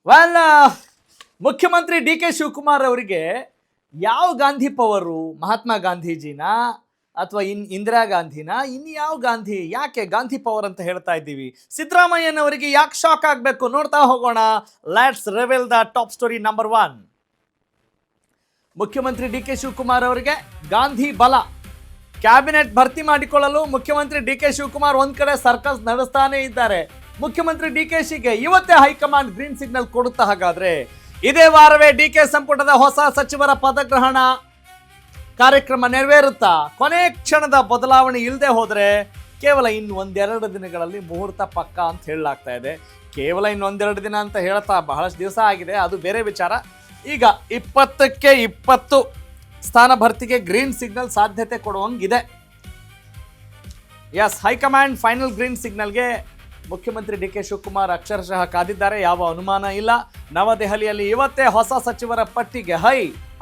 Well ಮುಖ್ಯಮಂತ್ರಿ D K Shivakumar ಅವರಿಗೆ ಯಾವ ಗಾಂಧಿ ಪವರು, ಮಹಾತ್ಮ ಗಾಂಧೀಜಿನ ಅಥವಾ ಇಂದಿರಾ ಗಾಂಧಿನ, ಯಾವ ಗಾಂಧಿ, ಯಾಕೆ ಗಾಂಧಿ ಪವರ್ ಅಂತ ಹೇಳ್ತಾ ಇದ್ದೀವಿ? ಸಿದ್ದರಾಮಯ್ಯನವರಿಗೆ ಯಾಕೆ ಶಾಕ್ ಆಗಬೇಕು? ನೋಡ್ತಾ ಹೋಗೋಣ. Let's reveal the top story number 1. ಮುಖ್ಯಮಂತ್ರಿ ಡಿ ಕೆ ಶಿವಕುಮಾರ್ ಅವರಿಗೆ ಗಾಂಧಿ ಬಲ. ಕ್ಯಾಬಿನೆಟ್ ಭರ್ತಿ ಮಾಡಿಕೊಳ್ಳಲು ಮುಖ್ಯಮಂತ್ರಿ ಡಿ ಕೆ ಶಿವಕುಮಾರ್ ಒಂದ್ ಕಡೆ ಸರ್ಕಸ್ ನಡೆಸ್ತಾನೆ ಇದ್ದಾರೆ. ಮುಖ್ಯಮಂತ್ರಿ ಡಿ ಕೆ ಶಿಗೆ ಇವತ್ತೇ ಹೈಕಮಾಂಡ್ ಗ್ರೀನ್ ಸಿಗ್ನಲ್ ಕೊಡುತ್ತಾ? ಹಾಗಾದ್ರೆ ಇದೇ ವಾರವೇ ಡಿ ಕೆ ಸಂಪುಟದ ಹೊಸ ಸಚಿವರ ಪದಗ್ರಹಣ ಕಾರ್ಯಕ್ರಮ ನೆರವೇರುತ್ತಾ? ಕೊನೆ ಕ್ಷಣದ ಬದಲಾವಣೆ ಇಲ್ಲದೆ ಹೋದ್ರೆ ಕೇವಲ ಇನ್ನು ಒಂದೆರಡು ದಿನಗಳಲ್ಲಿ ಮುಹೂರ್ತ ಪಕ್ಕ ಅಂತ ಹೇಳಲಾಗ್ತಾ ಇದೆ. ಕೇವಲ ಇನ್ನೊಂದೆರಡು ದಿನ ಅಂತ ಹೇಳ್ತಾ ಬಹಳಷ್ಟು ದಿವಸ ಆಗಿದೆ, ಅದು ಬೇರೆ ವಿಚಾರ. ಈಗ 20ಕ್ಕೆ 20 ಸ್ಥಾನ ಭರ್ತಿಗೆ ಗ್ರೀನ್ ಸಿಗ್ನಲ್ ಸಾಧ್ಯತೆ ಕೊಡುವಂಗಿದೆ. ಎಸ್, ಹೈಕಮಾಂಡ್ ಫೈನಲ್ ಗ್ರೀನ್ ಸಿಗ್ನಲ್ಗೆ ಮುಖ್ಯಮಂತ್ರಿ ಡಿ ಕೆ ಶಿವಕುಮಾರ್ ಅಕ್ಷರಶಃ ಕಾದಿದ್ದಾರೆ, ಯಾವ ಅನುಮಾನ ಇಲ್ಲ. ನವದೆಹಲಿಯಲ್ಲಿ ಇವತ್ತೇ ಹೊಸ ಸಚಿವರ ಪಟ್ಟಿಗೆ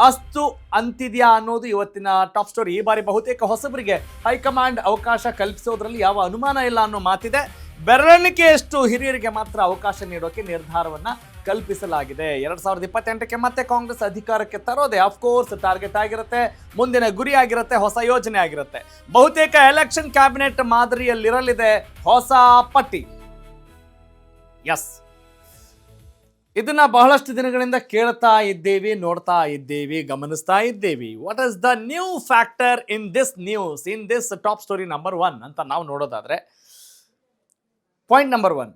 ಅಸ್ತು ಅಂತಿದ್ಯಾ ಅನ್ನೋದು ಇವತ್ತಿನ ಟಾಪ್ ಸ್ಟೋರಿ. ಈ ಬಾರಿ ಬಹುತೇಕ ಹೊಸಬರಿಗೆ ಹೈಕಮಾಂಡ್ ಅವಕಾಶ ಕಲ್ಪಿಸೋದ್ರಲ್ಲಿ ಯಾವ ಅನುಮಾನ ಇಲ್ಲ ಅನ್ನೋ ಮಾತಿದೆ. ಬೆರಳಿಕೆಯಷ್ಟು ಹಿರಿಯರಿಗೆ ಮಾತ್ರ ಅವಕಾಶ ನೀಡೋಕೆ ನಿರ್ಧಾರವನ್ನ ಕಲ್ಪಿಸಲಾಗಿದೆ. 2028ಕ್ಕೆ ಮತ್ತೆ ಕಾಂಗ್ರೆಸ್ ಅಧಿಕಾರಕ್ಕೆ ತರೋದೇ ಅಫ್ಕೋರ್ಸ್ ಟಾರ್ಗೆಟ್ ಆಗಿರುತ್ತೆ, ಮುಂದಿನ ಗುರಿ ಆಗಿರುತ್ತೆ, ಹೊಸ ಯೋಜನೆ ಆಗಿರುತ್ತೆ. ಬಹುತೇಕ ಎಲೆಕ್ಷನ್ ಕ್ಯಾಬಿನೆಟ್ ಮಾದರಿಯಲ್ಲಿರಲಿದೆ ಹೊಸ ಪಟ್ಟಿ. ಎಸ್, ಇದನ್ನ ಬಹಳಷ್ಟು ದಿನಗಳಿಂದ ಕೇಳ್ತಾ ಇದ್ದೇವೆ, ನೋಡ್ತಾ ಇದ್ದೇವೆ, ಗಮನಿಸ್ತಾ ಇದ್ದೇವೆ. What is the new factor in this news, in this top story number 1 ಅಂತ ನಾವು ನೋಡೋದಾದ್ರೆ, point number 1,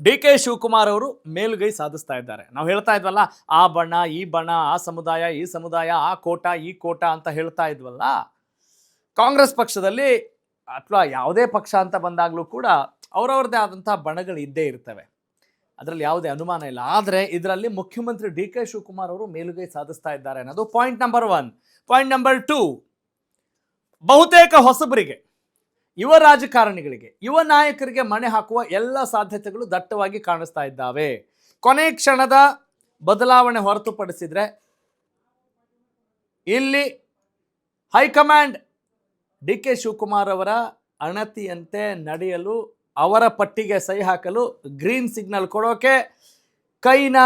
D K Shivakumar ಅವರು ಮೇಲುಗೈ ಸಾಧಿಸ್ತಾ ಇದ್ದಾರೆ. ನಾವು ಹೇಳ್ತಾ ಇದ್ವಲ್ಲ, ಆ ಬಣ ಈ ಬಣ, ಆ ಸಮುದಾಯ ಈ ಸಮುದಾಯ, ಆ ಕೋಟ ಈ ಕೋಟ ಅಂತ ಹೇಳ್ತಾ ಇದ್ವಲ್ಲ. ಕಾಂಗ್ರೆಸ್ ಪಕ್ಷದಲ್ಲಿ ಅಥವಾ ಯಾವುದೇ ಪಕ್ಷ ಅಂತ ಬಂದಾಗಲೂ ಕೂಡ ಅವರವ್ರದ್ದೇ ಆದಂಥ ಬಣಗಳು ಇದ್ದೇ ಇರ್ತವೆ, ಅದರಲ್ಲಿ ಯಾವುದೇ ಅನುಮಾನ ಇಲ್ಲ. ಆದರೆ ಇದರಲ್ಲಿ ಮುಖ್ಯಮಂತ್ರಿ ಡಿ ಕೆ ಶಿವಕುಮಾರ್ ಅವರು ಮೇಲುಗೈ ಸಾಧಿಸ್ತಾ ಇದ್ದಾರೆ ಅನ್ನೋದು ಪಾಯಿಂಟ್ ನಂಬರ್ 1. ಪಾಯಿಂಟ್ ನಂಬರ್ 2, ಬಹುತೇಕ ಹೊಸಬರಿಗೆ, ಯುವ ರಾಜಕಾರಣಿಗಳಿಗೆ, ಯುವ ನಾಯಕರಿಗೆ ಮಣೆ ಹಾಕುವ ಎಲ್ಲ ಸಾಧ್ಯತೆಗಳು ದಟ್ಟವಾಗಿ ಕಾಣಿಸ್ತಾ ಇದ್ದಾವೆ. ಕೊನೆ ಕ್ಷಣದ ಬದಲಾವಣೆ ಹೊರತುಪಡಿಸಿದ್ರೆ ಇಲ್ಲಿ ಹೈಕಮಾಂಡ್ ಡಿ ಕೆ ಶಿವಕುಮಾರ್ ಅವರ ಅಣತಿಯಂತೆ ನಡೆಯಲು, ಅವರ ಪಟ್ಟಿಗೆ ಸಹಿ ಹಾಕಲು, ಗ್ರೀನ್ ಸಿಗ್ನಲ್ ಕೊಡೋಕೆ ಕೈನ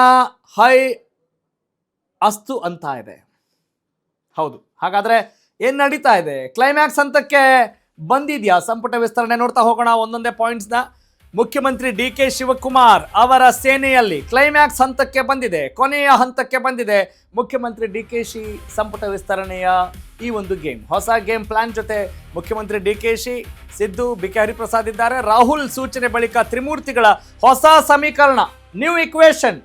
ಅಸ್ತು ಅಂತ ಇದೆ. ಹೌದು, ಹಾಗಾದ್ರೆ ಏನ್ ನಡೀತಾ ಇದೆ? ಕ್ಲೈಮ್ಯಾಕ್ಸ್ ಹಂತಕ್ಕೆ ಬಂದಿದ್ಯಾ ಸಂಪುಟ ವಿಸ್ತರಣೆ? ನೋಡ್ತಾ ಹೋಗೋಣ ಒಂದೊಂದೇ ಪಾಯಿಂಟ್ಸ್ನ. ಮುಖ್ಯಮಂತ್ರಿ ಡಿ ಕೆ ಶಿವಕುಮಾರ್ ಅವರ ಸೇನೆಯಲ್ಲಿ ಕ್ಲೈಮ್ಯಾಕ್ಸ್ ಹಂತಕ್ಕೆ ಬಂದಿದೆ, ಕೊನೆಯ ಹಂತಕ್ಕೆ ಬಂದಿದೆ ಮುಖ್ಯಮಂತ್ರಿ ಡಿ ಕೆ ಶಿ ಸಂಪುಟ ವಿಸ್ತರಣೆಯ ಈ ಒಂದು ಗೇಮ್. ಹೊಸ ಗೇಮ್ ಪ್ಲಾನ್ ಜೊತೆ ಮುಖ್ಯಮಂತ್ರಿ D K she, Siddu, B K Hariprasad ಇದ್ದಾರೆ. ರಾಹುಲ್ ಸೂಚನೆ ಬಳಿಕ ತ್ರಿಮೂರ್ತಿಗಳ ಹೊಸ ಸಮೀಕರಣ, ನ್ಯೂ ಇಕ್ವೇಷನ್.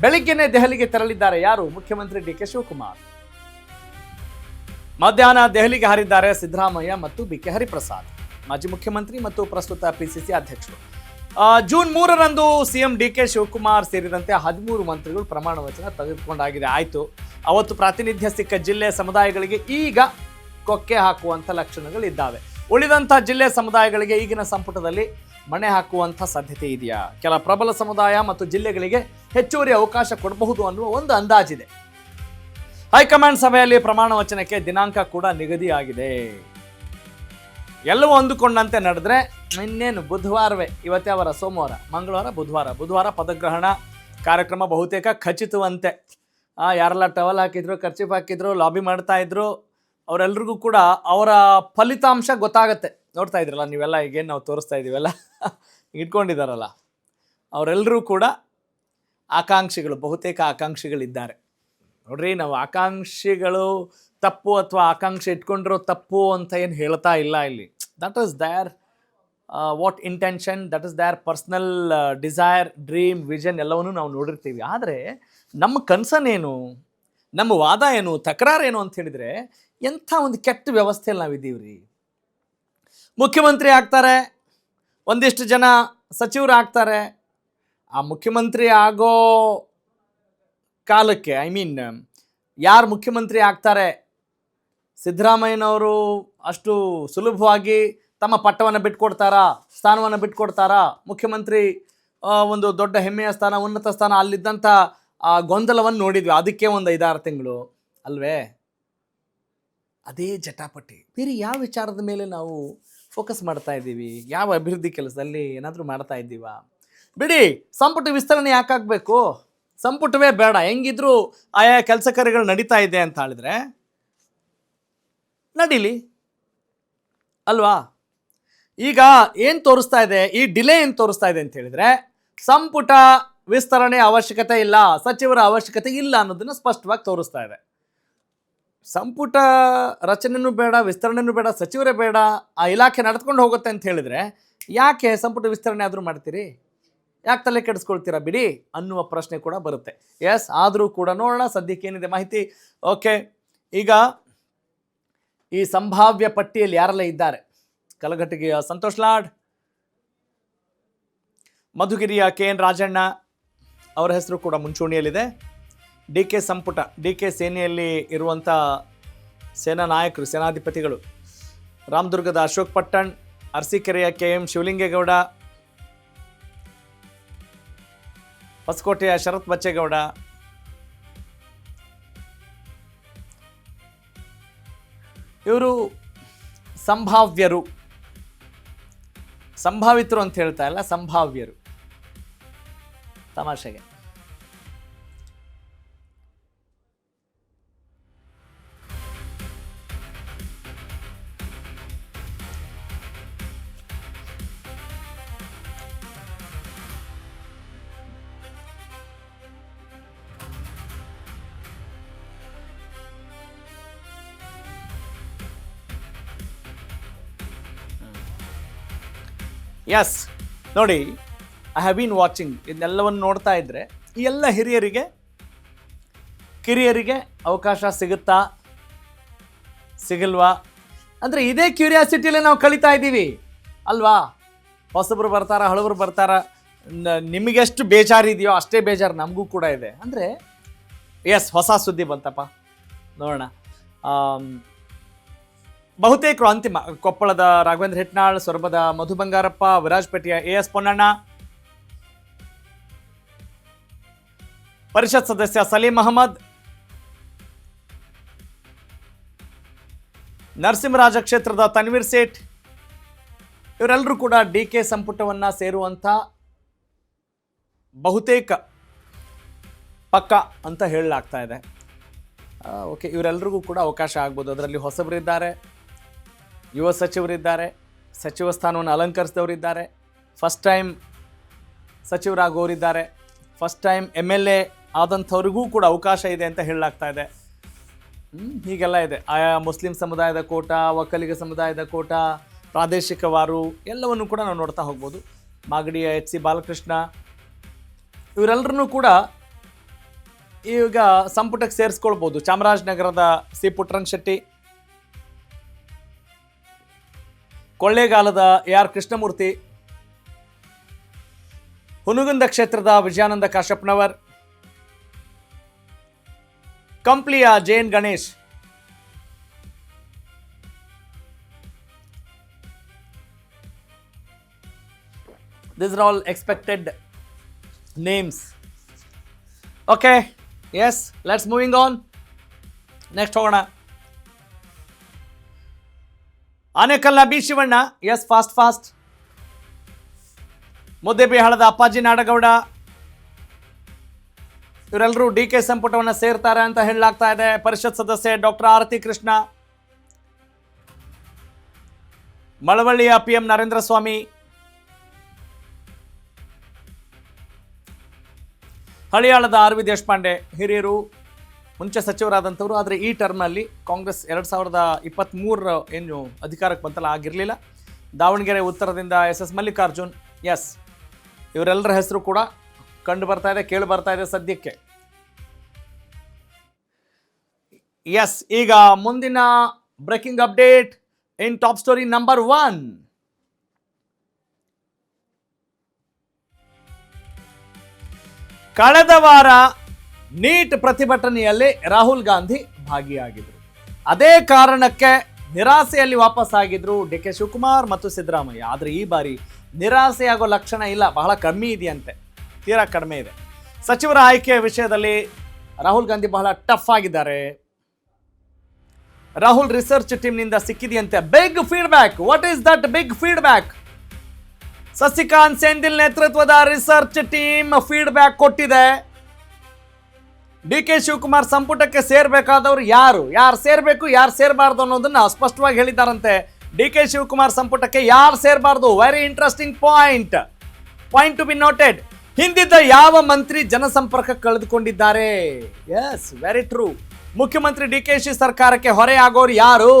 ಬೆಳಿಗ್ಗೆನೆ ದೆಹಲಿಗೆ ತೆರಳಿದ್ದಾರೆ ಯಾರು? ಮುಖ್ಯಮಂತ್ರಿ ಡಿ ಕೆ ಶಿವಕುಮಾರ್. ಮಧ್ಯಾಹ್ನ ದೆಹಲಿಗೆ ಹಾರಿದ್ದಾರೆ ಸಿದ್ದರಾಮಯ್ಯ ಮತ್ತು ಬಿ ಕೆ ಹರಿಪ್ರಸಾದ್, ಮಾಜಿ ಮುಖ್ಯಮಂತ್ರಿ ಮತ್ತು ಪ್ರಸ್ತುತ ಪಿಸಿಸಿ ಅಧ್ಯಕ್ಷರು. ಜೂನ್ 3ರಂದು ಸಿಎಂ ಡಿ ಕೆ ಶಿವಕುಮಾರ್ ಸೇರಿದಂತೆ 13 ಮಂತ್ರಿಗಳು ಪ್ರಮಾಣ ವಚನ ತೆಗೆದುಕೊಂಡಾಗಿದೆ. ಆಯಿತು, ಅವತ್ತು ಪ್ರಾತಿನಿಧ್ಯ ಸಿಕ್ಕ ಜಿಲ್ಲೆ ಸಮುದಾಯಗಳಿಗೆ ಈಗ ಕೊಕ್ಕೆ ಹಾಕುವಂಥ ಲಕ್ಷಣಗಳಿದ್ದಾವೆ. ಉಳಿದಂಥ ಜಿಲ್ಲೆ ಸಮುದಾಯಗಳಿಗೆ ಈಗಿನ ಸಂಪುಟದಲ್ಲಿ ಮಣೆ ಹಾಕುವಂಥ ಸಾಧ್ಯತೆ ಇದೆಯಾ? ಕೆಲ ಪ್ರಬಲ ಸಮುದಾಯ ಮತ್ತು ಜಿಲ್ಲೆಗಳಿಗೆ ಹೆಚ್ಚುವರಿ ಅವಕಾಶ ಕೊಡಬಹುದು ಅನ್ನುವ ಒಂದು ಅಂದಾಜಿದೆ. ಹೈಕಮಾಂಡ್ ಸಭೆಯಲ್ಲಿ ಪ್ರಮಾಣ ವಚನಕ್ಕೆ ದಿನಾಂಕ ಕೂಡ ನಿಗದಿಯಾಗಿದೆ. ಎಲ್ಲವೂ ಅಂದುಕೊಂಡಂತೆ ನಡೆದ್ರೆ ಇನ್ನೇನು ಬುಧವಾರವೇ, ಇವತ್ತೇ ಅವರ ಸೋಮವಾರ, ಮಂಗಳವಾರ, ಬುಧವಾರ ಪದಗ್ರಹಣ ಕಾರ್ಯಕ್ರಮ ಬಹುತೇಕ ಖಚಿತವಂತೆ. ಯಾರೆಲ್ಲ ಟವಲ್ ಹಾಕಿದ್ರು, ಖರ್ಚೀಫ್ ಹಾಕಿದ್ರು, ಲಾಬಿ ಮಾಡ್ತಾ ಇದ್ರು, ಅವರೆಲ್ರಿಗೂ ಕೂಡ ಅವರ ಫಲಿತಾಂಶ ಗೊತ್ತಾಗತ್ತೆ. ನೋಡ್ತಾ ಇದ್ರಲ್ಲ ನೀವೆಲ್ಲ, ಈಗೇನು ನಾವು ತೋರಿಸ್ತಾ ಇದ್ದೀವೆಲ್ಲ ಇಟ್ಕೊಂಡಿದ್ದಾರಲ್ಲ, ಅವರೆಲ್ಲರೂ ಕೂಡ ಆಕಾಂಕ್ಷಿಗಳು, ಬಹುತೇಕ ಆಕಾಂಕ್ಷಿಗಳಿದ್ದಾರೆ. ನೋಡ್ರಿ, ನಾವು ಆಕಾಂಕ್ಷಿಗಳು ತಪ್ಪು ಅಥವಾ ಆಕಾಂಕ್ಷೆ ಇಟ್ಕೊಂಡಿರೋ ತಪ್ಪು ಅಂತ ಏನು ಹೇಳ್ತಾ ಇಲ್ಲ ಇಲ್ಲಿ. That is their what intention, that is their personal desire, dream, vision ಎಲ್ಲವನ್ನೂ ನಾವು ನೋಡಿರ್ತೀವಿ. ಆದರೆ ನಮ್ಮ ಕನ್ಸನ್ ಏನು, ನಮ್ಮ ವಾದ ಏನು, ತಕರಾರೇನು ಅಂತ ಹೇಳಿದರೆ, ಎಂಥ ಒಂದು ಕೆಟ್ಟ ವ್ಯವಸ್ಥೆಯಲ್ಲಿ ನಾವಿದ್ದೀವಿ ರೀ. ಮುಖ್ಯಮಂತ್ರಿ ಆಗ್ತಾರೆ, ಒಂದಿಷ್ಟು ಜನ ಸಚಿವರು ಆಗ್ತಾರೆ. ಆ ಮುಖ್ಯಮಂತ್ರಿ ಆಗೋ ಕಾಲಕ್ಕೆ, ಯಾರು ಮುಖ್ಯಮಂತ್ರಿ ಆಗ್ತಾರೆ, ಸಿದ್ದರಾಮಯ್ಯನವರು ಅಷ್ಟು ಸುಲಭವಾಗಿ ತಮ್ಮ ಪಟ್ಟವನ್ನು ಬಿಟ್ಕೊಡ್ತಾರಾ, ಸ್ಥಾನವನ್ನು ಬಿಟ್ಕೊಡ್ತಾರಾ? ಮುಖ್ಯಮಂತ್ರಿ ಒಂದು ದೊಡ್ಡ ಹೆಮ್ಮೆಯ ಸ್ಥಾನ, ಉನ್ನತ ಸ್ಥಾನ, ಅಲ್ಲಿದ್ದಂಥ ಗೊಂದಲವನ್ನು ನೋಡಿದ್ವಿ. ಅದಕ್ಕೆ ಒಂದು 5-6 ತಿಂಗಳು ಅಲ್ವೇ? ಅದೇ ಜಟಾಪಟಿ. ಬೇರೆ ಯಾವ ವಿಚಾರದ ಮೇಲೆ ನಾವು ಫೋಕಸ್ ಮಾಡ್ತಾ ಇದ್ದೀವಿ? ಯಾವ ಅಭಿವೃದ್ಧಿ ಕೆಲಸದಲ್ಲಿ ಏನಾದರೂ ಮಾಡ್ತಾ ಇದ್ದೀವಾ? ಬಿಡಿ, ಸಂಪುಟ ವಿಸ್ತರಣೆ ಯಾಕಾಗಬೇಕು? ಸಂಪುಟವೇ ಬೇಡ, ಹೆಂಗಿದ್ರು ಆಯಾ ಕೆಲಸ ಕಾರ್ಯಗಳು ನಡೀತಾ ಇದೆ ಅಂತ ಹೇಳಿದ್ರೆ ನಡೀಲಿ ಅಲ್ವಾ? ಈಗ ಏನು ತೋರಿಸ್ತಾ ಇದೆ, ಈ ಡಿಲೇ ಏನು ತೋರಿಸ್ತಾ ಇದೆ ಅಂತ ಹೇಳಿದ್ರೆ ಸಂಪುಟ ವಿಸ್ತರಣೆ ಅವಶ್ಯಕತೆ ಇಲ್ಲ, ಸಚಿವರ ಅವಶ್ಯಕತೆ ಇಲ್ಲ ಅನ್ನೋದನ್ನ ಸ್ಪಷ್ಟವಾಗಿ ತೋರಿಸ್ತಾ ಇದೆ. ಸಂಪುಟ ರಚನೆನೂ ಬೇಡ, ವಿಸ್ತರಣೆನೂ ಬೇಡ, ಸಚಿವರೇ ಬೇಡ, ಆ ಇಲಾಖೆ ನಡೆದುಕೊಂಡು ಹೋಗುತ್ತೆ ಅಂತ ಹೇಳಿದ್ರೆ ಯಾಕೆ ಸಂಪುಟ ವಿಸ್ತರಣೆ ಆದರೂ ಮಾಡ್ತೀರಿ? ಯಾಕೆ ತಲೆ ಕೆಡಿಸ್ಕೊಳ್ತೀರಾ ಬಿಡಿ ಅನ್ನುವ ಪ್ರಶ್ನೆ ಕೂಡ ಬರುತ್ತೆ. ಎಸ್, ಆದರೂ ಕೂಡ ನೋಡೋಣ ಸದ್ಯಕ್ಕೆ ಏನಿದೆ ಮಾಹಿತಿ. ಓಕೆ, ಈಗ ಈ ಸಂಭಾವ್ಯ ಪಟ್ಟಿಯಲ್ಲಿ ಯಾರೆಲ್ಲ ಇದ್ದಾರೆ? ಕಲಘಟಗಿಯ ಸಂತೋಷ್ ಲಾಡ್, ಮಧುಗಿರಿಯ KN ರಾಜಣ್ಣ ಅವರ ಹೆಸರು ಕೂಡ ಮುಂಚೂಣಿಯಲ್ಲಿದೆ. DK ಸಂಪುಟ, DK ಸೇನೆಯಲ್ಲಿ ಇರುವಂಥ ಸೇನಾ ನಾಯಕರು, ಸೇನಾಧಿಪತಿಗಳು: ರಾಮದುರ್ಗದ ಅಶೋಕ್ ಪಟ್ಟಣ್, ಅರಸೀಕೆರೆಯ KM ಶಿವಲಿಂಗೇಗೌಡ, ಹೊಸಕೋಟೆಯ ಶರತ್ ಬಚ್ಚೇಗೌಡ, ಇವರು ಸಂಭಾವ್ಯರು. ಸಂಭಾವಿತರು ಅಂತ ಹೇಳ್ತಾ ಇಲ್ಲ, ಸಂಭಾವ್ಯರು. ತಮಾಷೆಗೆ ಎಸ್, ನೋಡಿ, ಐ ಹ್ಯಾವ್ ಬೀನ್ ವಾಚಿಂಗ್. ಇದನ್ನೆಲ್ಲವನ್ನು ನೋಡ್ತಾ ಇದ್ದರೆ ಈ ಎಲ್ಲ ಹಿರಿಯರಿಗೆ ಕಿರಿಯರಿಗೆ ಅವಕಾಶ ಸಿಗುತ್ತಾ ಸಿಗಲ್ವಾ ಅಂದರೆ ಇದೇ ಕ್ಯೂರಿಯಾಸಿಟಿಯಲ್ಲೇ ನಾವು ಕಳೀತಾ ಇದ್ದೀವಿ ಅಲ್ವಾ? ಹೊಸಬ್ರು ಬರ್ತಾರ, ಹಳಬರು ಬರ್ತಾರ, ನಿಮಗೆಷ್ಟು ಬೇಜಾರಿದೆಯೋ ಅಷ್ಟೇ ಬೇಜಾರು ನಮಗೂ ಕೂಡ ಇದೆ. ಅಂದರೆ ಎಸ್, ಹೊಸ ಸುದ್ದಿ ಬಂತಪ್ಪ, ನೋಡೋಣ. ಬಹುತೇಕರು ಅಂತಿಮ: ಕೊಪ್ಪಳದ ರಾಘವೇಂದ್ರ ಹಿಟ್ನಾಳ್, ಸೊರಬದ ಮಧು ಬಂಗಾರಪ್ಪ, ವಿರಾಜಪೇಟೆಯ AS ಪೊನ್ನಣ್ಣ, ಪರಿಷತ್ ಸದಸ್ಯ ಸಲೀಂ ಅಹಮದ್, ನರಸಿಂಹರಾಜ ಕ್ಷೇತ್ರದ ತನ್ವೀರ್ ಸೇಠ್, ಇವರೆಲ್ಲರೂ ಕೂಡ DK ಸಂಪುಟವನ್ನು ಸೇರುವಂಥ ಬಹುತೇಕ ಪಕ್ಕ ಅಂತ ಹೇಳಲಾಗ್ತಾ ಇದೆ. ಓಕೆ, ಇವರೆಲ್ಲರಿಗೂ ಕೂಡ ಅವಕಾಶ ಆಗ್ಬೋದು. ಅದರಲ್ಲಿ ಹೊಸಬರಿದ್ದಾರೆ, ಯುವ ಸಚಿವರಿದ್ದಾರೆ, ಸಚಿವ ಸ್ಥಾನವನ್ನು ಅಲಂಕರಿಸಿದವರಿದ್ದಾರೆ, ಫಸ್ಟ್ ಟೈಮ್ ಸಚಿವರಾಗೋರಿದ್ದಾರೆ, ಫಸ್ಟ್ ಟೈಮ್ MLA ಆದಂಥವ್ರಿಗೂ ಕೂಡ ಅವಕಾಶ ಇದೆ ಅಂತ ಹೇಳಲಾಗ್ತಾ ಇದೆ. ಹೀಗೆಲ್ಲ ಇದೆ. ಆಯಾ ಮುಸ್ಲಿಂ ಸಮುದಾಯದ ಕೋಟ, ಒಕ್ಕಲಿಗ ಸಮುದಾಯದ ಕೋಟ, ಪ್ರಾದೇಶಿಕವಾರು ಎಲ್ಲವನ್ನು ಕೂಡ ನಾವು ನೋಡ್ತಾ ಹೋಗ್ಬೋದು. ಮಾಗಡಿಯ HC ಬಾಲಕೃಷ್ಣ, ಇವರೆಲ್ಲರನ್ನೂ ಕೂಡ ಈಗ ಸಂಪುಟಕ್ಕೆ ಸೇರಿಸ್ಕೊಳ್ಬೋದು. ಚಾಮರಾಜನಗರದ C ಪುಟ್ಟರಂಗ ಶೆಟ್ಟಿ, ಕೊಳ್ಳೇಗಾಲದ AR ಕೃಷ್ಣಮೂರ್ತಿ, ಹುನಗುಂದ ಕ್ಷೇತ್ರದ Vijayananda Kashappanavar, ಕಂಪ್ಲಿಯ JN Ganesh, these are all expected names. Okay, yes, let's moving on. Next ಹೋಗೋಣ. ಆನೇಕಲ್ನ B ಶಿವಣ್ಣ, ಎಸ್, ಫಾಸ್ಟ್. ಮುದ್ದೇಬಿಹಾಳದ ಅಪ್ಪಾಜಿ ನಾಡಗೌಡ, ಇವರೆಲ್ಲರೂ DK ಸಂಪುಟವನ್ನು ಸೇರ್ತಾರೆ ಅಂತ ಹೇಳಲಾಗ್ತಾ ಇದೆ. ಪರಿಷತ್ ಸದಸ್ಯೆ ಡಾಕ್ಟರ್ ಆರತಿ ಕೃಷ್ಣ, ಮಳವಳ್ಳಿಯ PM ನರೇಂದ್ರ ಸ್ವಾಮಿ, ಹಳಿಯಾಳದ RV ದೇಶಪಾಂಡೆ, ಹಿರಿಯರು, ಮುಂಚೆ ಸಚಿವರಾದಂಥವ್ರು. ಆದರೆ ಈ ಟರ್ಮ್ನಲ್ಲಿ ಕಾಂಗ್ರೆಸ್ 2023 ಏನು ಅಧಿಕಾರಕ್ಕೆ ಬಂತಲ್ಲ, ಆಗಿರಲಿಲ್ಲ. ದಾವಣಗೆರೆ ಉತ್ತರದಿಂದ SS ಮಲ್ಲಿಕಾರ್ಜುನ್, ಎಸ್, ಇವರೆಲ್ಲರ ಹೆಸರು ಕೂಡ ಕಂಡು ಬರ್ತಾ ಇದೆ, ಕೇಳಿ ಬರ್ತಾ ಇದೆ ಸದ್ಯಕ್ಕೆ. ಎಸ್, ಈಗ ಮುಂದಿನ breaking update in top story number 1. ಕಳೆದ ವಾರ ನೀಟ್ ಪ್ರತಿಭಟನೆಯಲ್ಲಿ ರಾಹುಲ್ ಗಾಂಧಿ ಭಾಗಿಯಾಗಿದ್ರು. ಅದೇ ಕಾರಣಕ್ಕೆ ನಿರಾಸೆಯಲ್ಲಿ ವಾಪಸ್ ಆಗಿದ್ರು DK ಶಿವಕುಮಾರ್ ಮತ್ತು ಸಿದ್ದರಾಮಯ್ಯ. ಆದರೆ ಈ ಬಾರಿ ನಿರಾಸೆಯಾಗೋ ಲಕ್ಷಣ ಇಲ್ಲ, ಬಹಳ ಕಮ್ಮಿ ಇದೆಯಂತೆ, ತೀರಾ ಕಡಿಮೆ ಇದೆ. ಸಚಿವರ ಆಯ್ಕೆಯ ವಿಷಯದಲ್ಲಿ ರಾಹುಲ್ ಗಾಂಧಿ ಬಹಳ ಟಫ್ ಆಗಿದ್ದಾರೆ. ರಾಹುಲ್ ರಿಸರ್ಚ್ ಟೀಮ್ನಿಂದ ಸಿಕ್ಕಿದೆಯಂತೆ big feedback. What is that big feedback? Sasikanth Senthil ನೇತೃತ್ವದ ರಿಸರ್ಚ್ ಟೀಮ್ ಫೀಡ್ಬ್ಯಾಕ್ ಕೊಟ್ಟಿದೆ. ಡಿ ಕೆ ಶಿವಕುಮಾರ್ ಸಂಪುಟಕ್ಕೆ ಸೇರ್ಬೇಕಾದವರು ಯಾರು ಸೇರ್ಬೇಕು ಯಾರು ಸೇರಬಾರ್ದು ಅನ್ನೋದನ್ನ ಸ್ಪಷ್ಟವಾಗಿ ಹೇಳಿದ್ದಾರಂತೆ. ಡಿ ಕೆ ಶಿವಕುಮಾರ್ ಸಂಪುಟಕ್ಕೆ ಯಾರು ಸೇರಬಾರ್ದು, very interesting point to be noted. ಹಿಂದಿದ್ದ ಯಾವ ಮಂತ್ರಿ ಜನಸಂಪರ್ಕ ಕಳೆದುಕೊಂಡಿದ್ದಾರೆ? Yes, very true. ಮುಖ್ಯಮಂತ್ರಿ ಡಿ ಕೆ ಶಿ ಸರ್ಕಾರಕ್ಕೆ ಹೊರೆಯಾಗೋರು ಯಾರು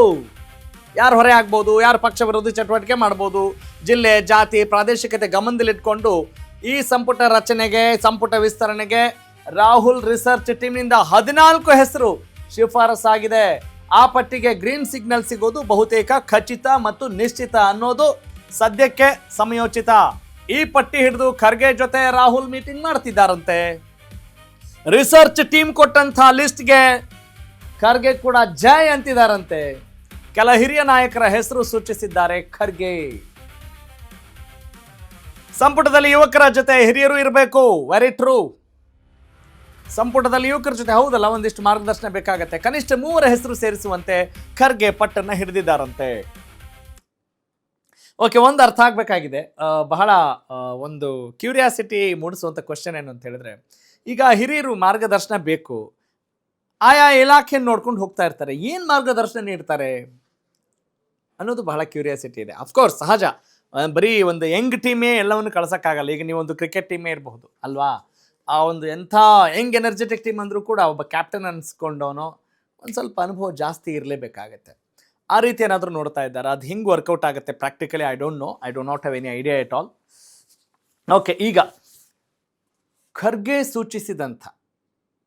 ಹೊರೆ ಆಗ್ಬೋದು? ಯಾರು ಪಕ್ಷ ವಿರೋಧಿ ಚಟುವಟಿಕೆ ಮಾಡ್ಬೋದು? ಜಿಲ್ಲೆ, ಜಾತಿ, ಪ್ರಾದೇಶಿಕತೆ ಗಮನದಲ್ಲಿಟ್ಕೊಂಡು ಈ ಸಂಪುಟ ರಚನೆಗೆ, ಸಂಪುಟ ವಿಸ್ತರಣೆಗೆ ರಾಹುಲ್ ರಿಸರ್ಚ್ ಟೀಮ್ನಿಂದ 14 ಹೆಸರು ಶಿಫಾರಸಾಗಿದೆ. ಆ ಪಟ್ಟಿಗೆ ಗ್ರೀನ್ ಸಿಗ್ನಲ್ ಸಿಗೋದು ಬಹುತೇಕ ಖಚಿತ ಮತ್ತು ನಿಶ್ಚಿತ ಅನ್ನೋದು ಸದ್ಯಕ್ಕೆ ಸಮಯೋಚಿತ. ಈ ಪಟ್ಟಿ ಹಿಡಿದು ಖರ್ಗೆ ಜೊತೆ ರಾಹುಲ್ ಮೀಟಿಂಗ್ ಮಾಡ್ತಿದ್ದಾರಂತೆ. ರಿಸರ್ಚ್ ಟೀಮ್ ಕೊಟ್ಟಂತ ಲಿಸ್ಟ್ಗೆ ಖರ್ಗೆ ಕೂಡ ಜೈ ಅಂತಿದ್ದಾರಂತೆ. ಕೆಲ ಹಿರಿಯ ನಾಯಕರ ಹೆಸರು ಸೂಚಿಸಿದ್ದಾರೆ ಖರ್ಗೆ. ಸಂಪುಟದಲ್ಲಿ ಯುವಕರ ಜೊತೆ ಹಿರಿಯರು ಇರಬೇಕು, ವೆರಿ ಟ್ರೂ. ಸಂಪುಟದಲ್ಲಿ ಯುವಕರ ಜೊತೆ ಹೌದಲ್ಲ, ಒಂದಿಷ್ಟು ಮಾರ್ಗದರ್ಶನ ಬೇಕಾಗತ್ತೆ. ಕನಿಷ್ಠ 3 ಹೆಸರು ಸೇರಿಸುವಂತೆ ಖರ್ಗೆ ಪಟ್ಟನ್ನ ಹಿಡಿದಿದ್ದಾರಂತೆ. ಓಕೆ, ಒಂದು ಅರ್ಥ ಆಗಬೇಕಾಗಿದೆ. ಬಹಳ ಒಂದು ಕ್ಯೂರಿಯಾಸಿಟಿ ಮೂಡಿಸುವಂಥ ಕ್ವಶನ್ ಏನು ಅಂತ ಹೇಳಿದ್ರೆ, ಈಗ ಹಿರಿಯರು ಮಾರ್ಗದರ್ಶನ ಬೇಕು, ಆಯಾ ಇಲಾಖೆಯನ್ನು ನೋಡ್ಕೊಂಡು ಹೋಗ್ತಾ ಇರ್ತಾರೆ, ಏನು ಮಾರ್ಗದರ್ಶನ ನೀಡ್ತಾರೆ ಅನ್ನೋದು ಬಹಳ ಕ್ಯೂರಿಯಾಸಿಟಿ ಇದೆ. ಅಫ್ಕೋರ್ಸ್ ಸಹಜ, ಬರೀ ಒಂದು ಯಂಗ್ ಟೀಮೇ ಎಲ್ಲವನ್ನು ಕಳ್ಸೋಕ್ಕಾಗಲ್ಲ. ಈಗ ನೀವೊಂದು ಕ್ರಿಕೆಟ್ ಟೀಮೇ ಇರಬಹುದು ಅಲ್ವಾ, ಆ ಒಂದು ಎಂಥ ಯಂಗ್ ಎನರ್ಜೆಟಿಕ್ ಟೀಮ್ ಅಂದರೂ ಕೂಡ ಒಬ್ಬ ಕ್ಯಾಪ್ಟನ್ ಅನ್ಸ್ಕೊಂಡವನೋ ಒಂದು ಸ್ವಲ್ಪ ಅನುಭವ ಜಾಸ್ತಿ ಇರಲೇಬೇಕಾಗತ್ತೆ. ಆ ರೀತಿ ಏನಾದರೂ ನೋಡ್ತಾ ಇದ್ದಾರೆ, ಅದು ಹಿಂಗೆ ವರ್ಕೌಟ್ ಆಗುತ್ತೆ practically, I don't know, I do not have any idea at all. Okay, ಈಗ ಖರ್ಗೆ ಸೂಚಿಸಿದಂಥ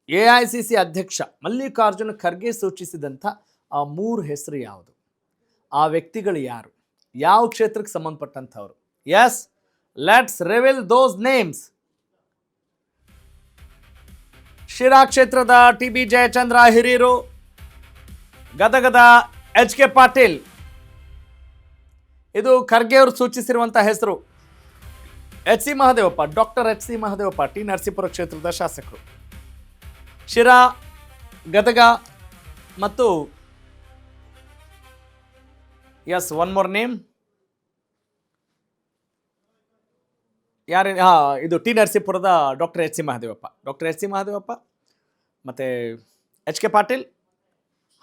AICC ಅಧ್ಯಕ್ಷ ಮಲ್ಲಿಕಾರ್ಜುನ ಖರ್ಗೆ ಸೂಚಿಸಿದಂಥ ಆ 3 ಹೆಸರು ಯಾವುದು? ಆ ವ್ಯಕ್ತಿಗಳು ಯಾರು? ಯಾವ ಕ್ಷೇತ್ರಕ್ಕೆ ಸಂಬಂಧಪಟ್ಟಂಥವ್ರು? Yes, let's reveal those names. Sira ಕ್ಷೇತ್ರದ TB ಜಯಚಂದ್ರ ಹಿರಿಯರು, ಗದಗದ HK ಪಾಟೀಲ್, ಇದು ಖರ್ಗೆ ಅವರು ಸೂಚಿಸಿರುವಂಥ ಹೆಸರು. HC Mahadevappa, doctor HC Mahadevappa, T Narasipura ಕ್ಷೇತ್ರದ ಶಾಸಕರು. ಶಿರಾ, ಗದಗ ಮತ್ತು ಎಸ್, ಒನ್ ಮೋರ್ ನೇಮ್, ಯಾರು? ಇದು ಟಿ ನರಸೀಪುರದ ಡಾಕ್ಟರ್ HC ಮಹದೇವಪ್ಪ ಮತ್ತು HK ಪಾಟೀಲ್,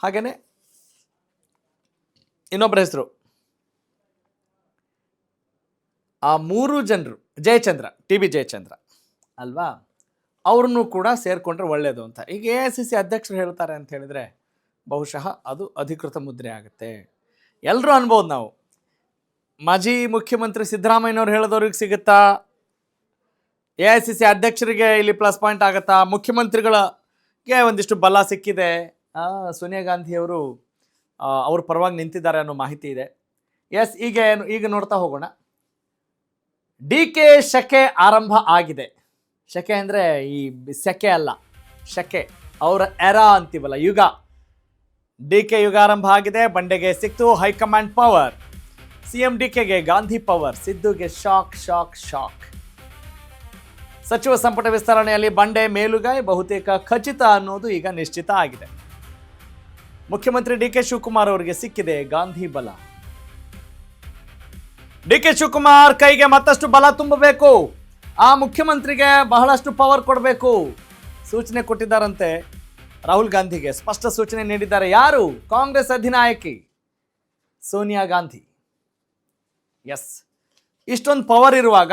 ಹಾಗೆಯೇ ಇನ್ನೊಬ್ಬರ ಹೆಸರು. ಆ 3 ಜನರು ಜಯಚಂದ್ರ, TB ಜಯಚಂದ್ರ ಅಲ್ವಾ, ಅವ್ರನ್ನೂ ಕೂಡ ಸೇರಿಕೊಂಡ್ರೆ ಒಳ್ಳೆಯದು ಅಂತ ಈಗ AICC ಅಧ್ಯಕ್ಷರು ಹೇಳ್ತಾರೆ ಅಂತ ಹೇಳಿದರೆ ಬಹುಶಃ ಅದು ಅಧಿಕೃತ ಮುದ್ರೆ ಆಗುತ್ತೆ. ಎಲ್ಲರೂ ಅನ್ಬೋದು, ನಾವು ಮಾಜಿ ಮುಖ್ಯಮಂತ್ರಿ ಸಿದ್ದರಾಮಯ್ಯನವ್ರು ಹೇಳಿದವ್ರಿಗೆ ಸಿಗುತ್ತಾ, AICC ಅಧ್ಯಕ್ಷರಿಗೆ ಇಲ್ಲಿ ಪ್ಲಸ್ ಪಾಯಿಂಟ್ ಆಗುತ್ತಾ, ಮುಖ್ಯಮಂತ್ರಿಗಳಿಗೆ ಒಂದಿಷ್ಟು ಬಲ ಸಿಕ್ಕಿದೆ, ಸೋನಿಯಾ ಗಾಂಧಿಯವರು ಅವ್ರ ಪರವಾಗಿ ನಿಂತಿದ್ದಾರೆ ಅನ್ನೋ ಮಾಹಿತಿ ಇದೆ. ಎಸ್, ಈಗ ನೋಡ್ತಾ ಹೋಗೋಣ. DK ಶಕೆ ಆರಂಭ ಆಗಿದೆ. ಶಕೆ ಅಂದರೆ ಈ ಸೆಕೆ ಅಲ್ಲ, ಶಕೆ ಅವರ ಎರಾ ಅಂತೀವಲ್ಲ, ಯುಗ. DK ಯುಗ ಆರಂಭ ಆಗಿದೆ. ಬಂಡೆಗೆ ಸಿಕ್ತು ಹೈಕಮಾಂಡ್ ಪವರ್, CM DKಗೆ ಗಾಂಧಿ ಪವರ್, ಸಿದ್ದುಗೆ ಶಾಕ್. ಸಚಿವ ಸಂಪುಟ ವಿಸ್ತರಣೆಯಲ್ಲಿ ಬಂಡೆ ಮೇಲುಗೈ ಬಹುತೇಕ ಖಚಿತ ಅನ್ನೋದು ಈಗ ನಿಶ್ಚಿತ ಆಗಿದೆ. ಮುಖ್ಯಮಂತ್ರಿ DK ಶಿವಕುಮಾರ್ ಅವರಿಗೆ ಸಿಕ್ಕಿದೆ ಗಾಂಧಿ ಬಲ. DK ಶಿವಕುಮಾರ್ ಕೈಗೆ ಮತ್ತಷ್ಟು ಬಲ ತುಂಬಬೇಕು, ಆ ಮುಖ್ಯಮಂತ್ರಿಗೆ ಬಹಳಷ್ಟು ಪವರ್ ಕೊಡಬೇಕು ಸೂಚನೆ ಕೊಟ್ಟಿದ್ದಾರಂತೆ. ರಾಹುಲ್ ಗಾಂಧಿಗೆ ಸ್ಪಷ್ಟ ಸೂಚನೆ ನೀಡಿದ್ದಾರೆ. ಯಾರು? ಕಾಂಗ್ರೆಸ್ ಅಧಿನಾಯಕಿ ಸೋನಿಯಾ ಗಾಂಧಿ. ಎಸ್, ಇಷ್ಟೊಂದು ಪವರ್ ಇರುವಾಗ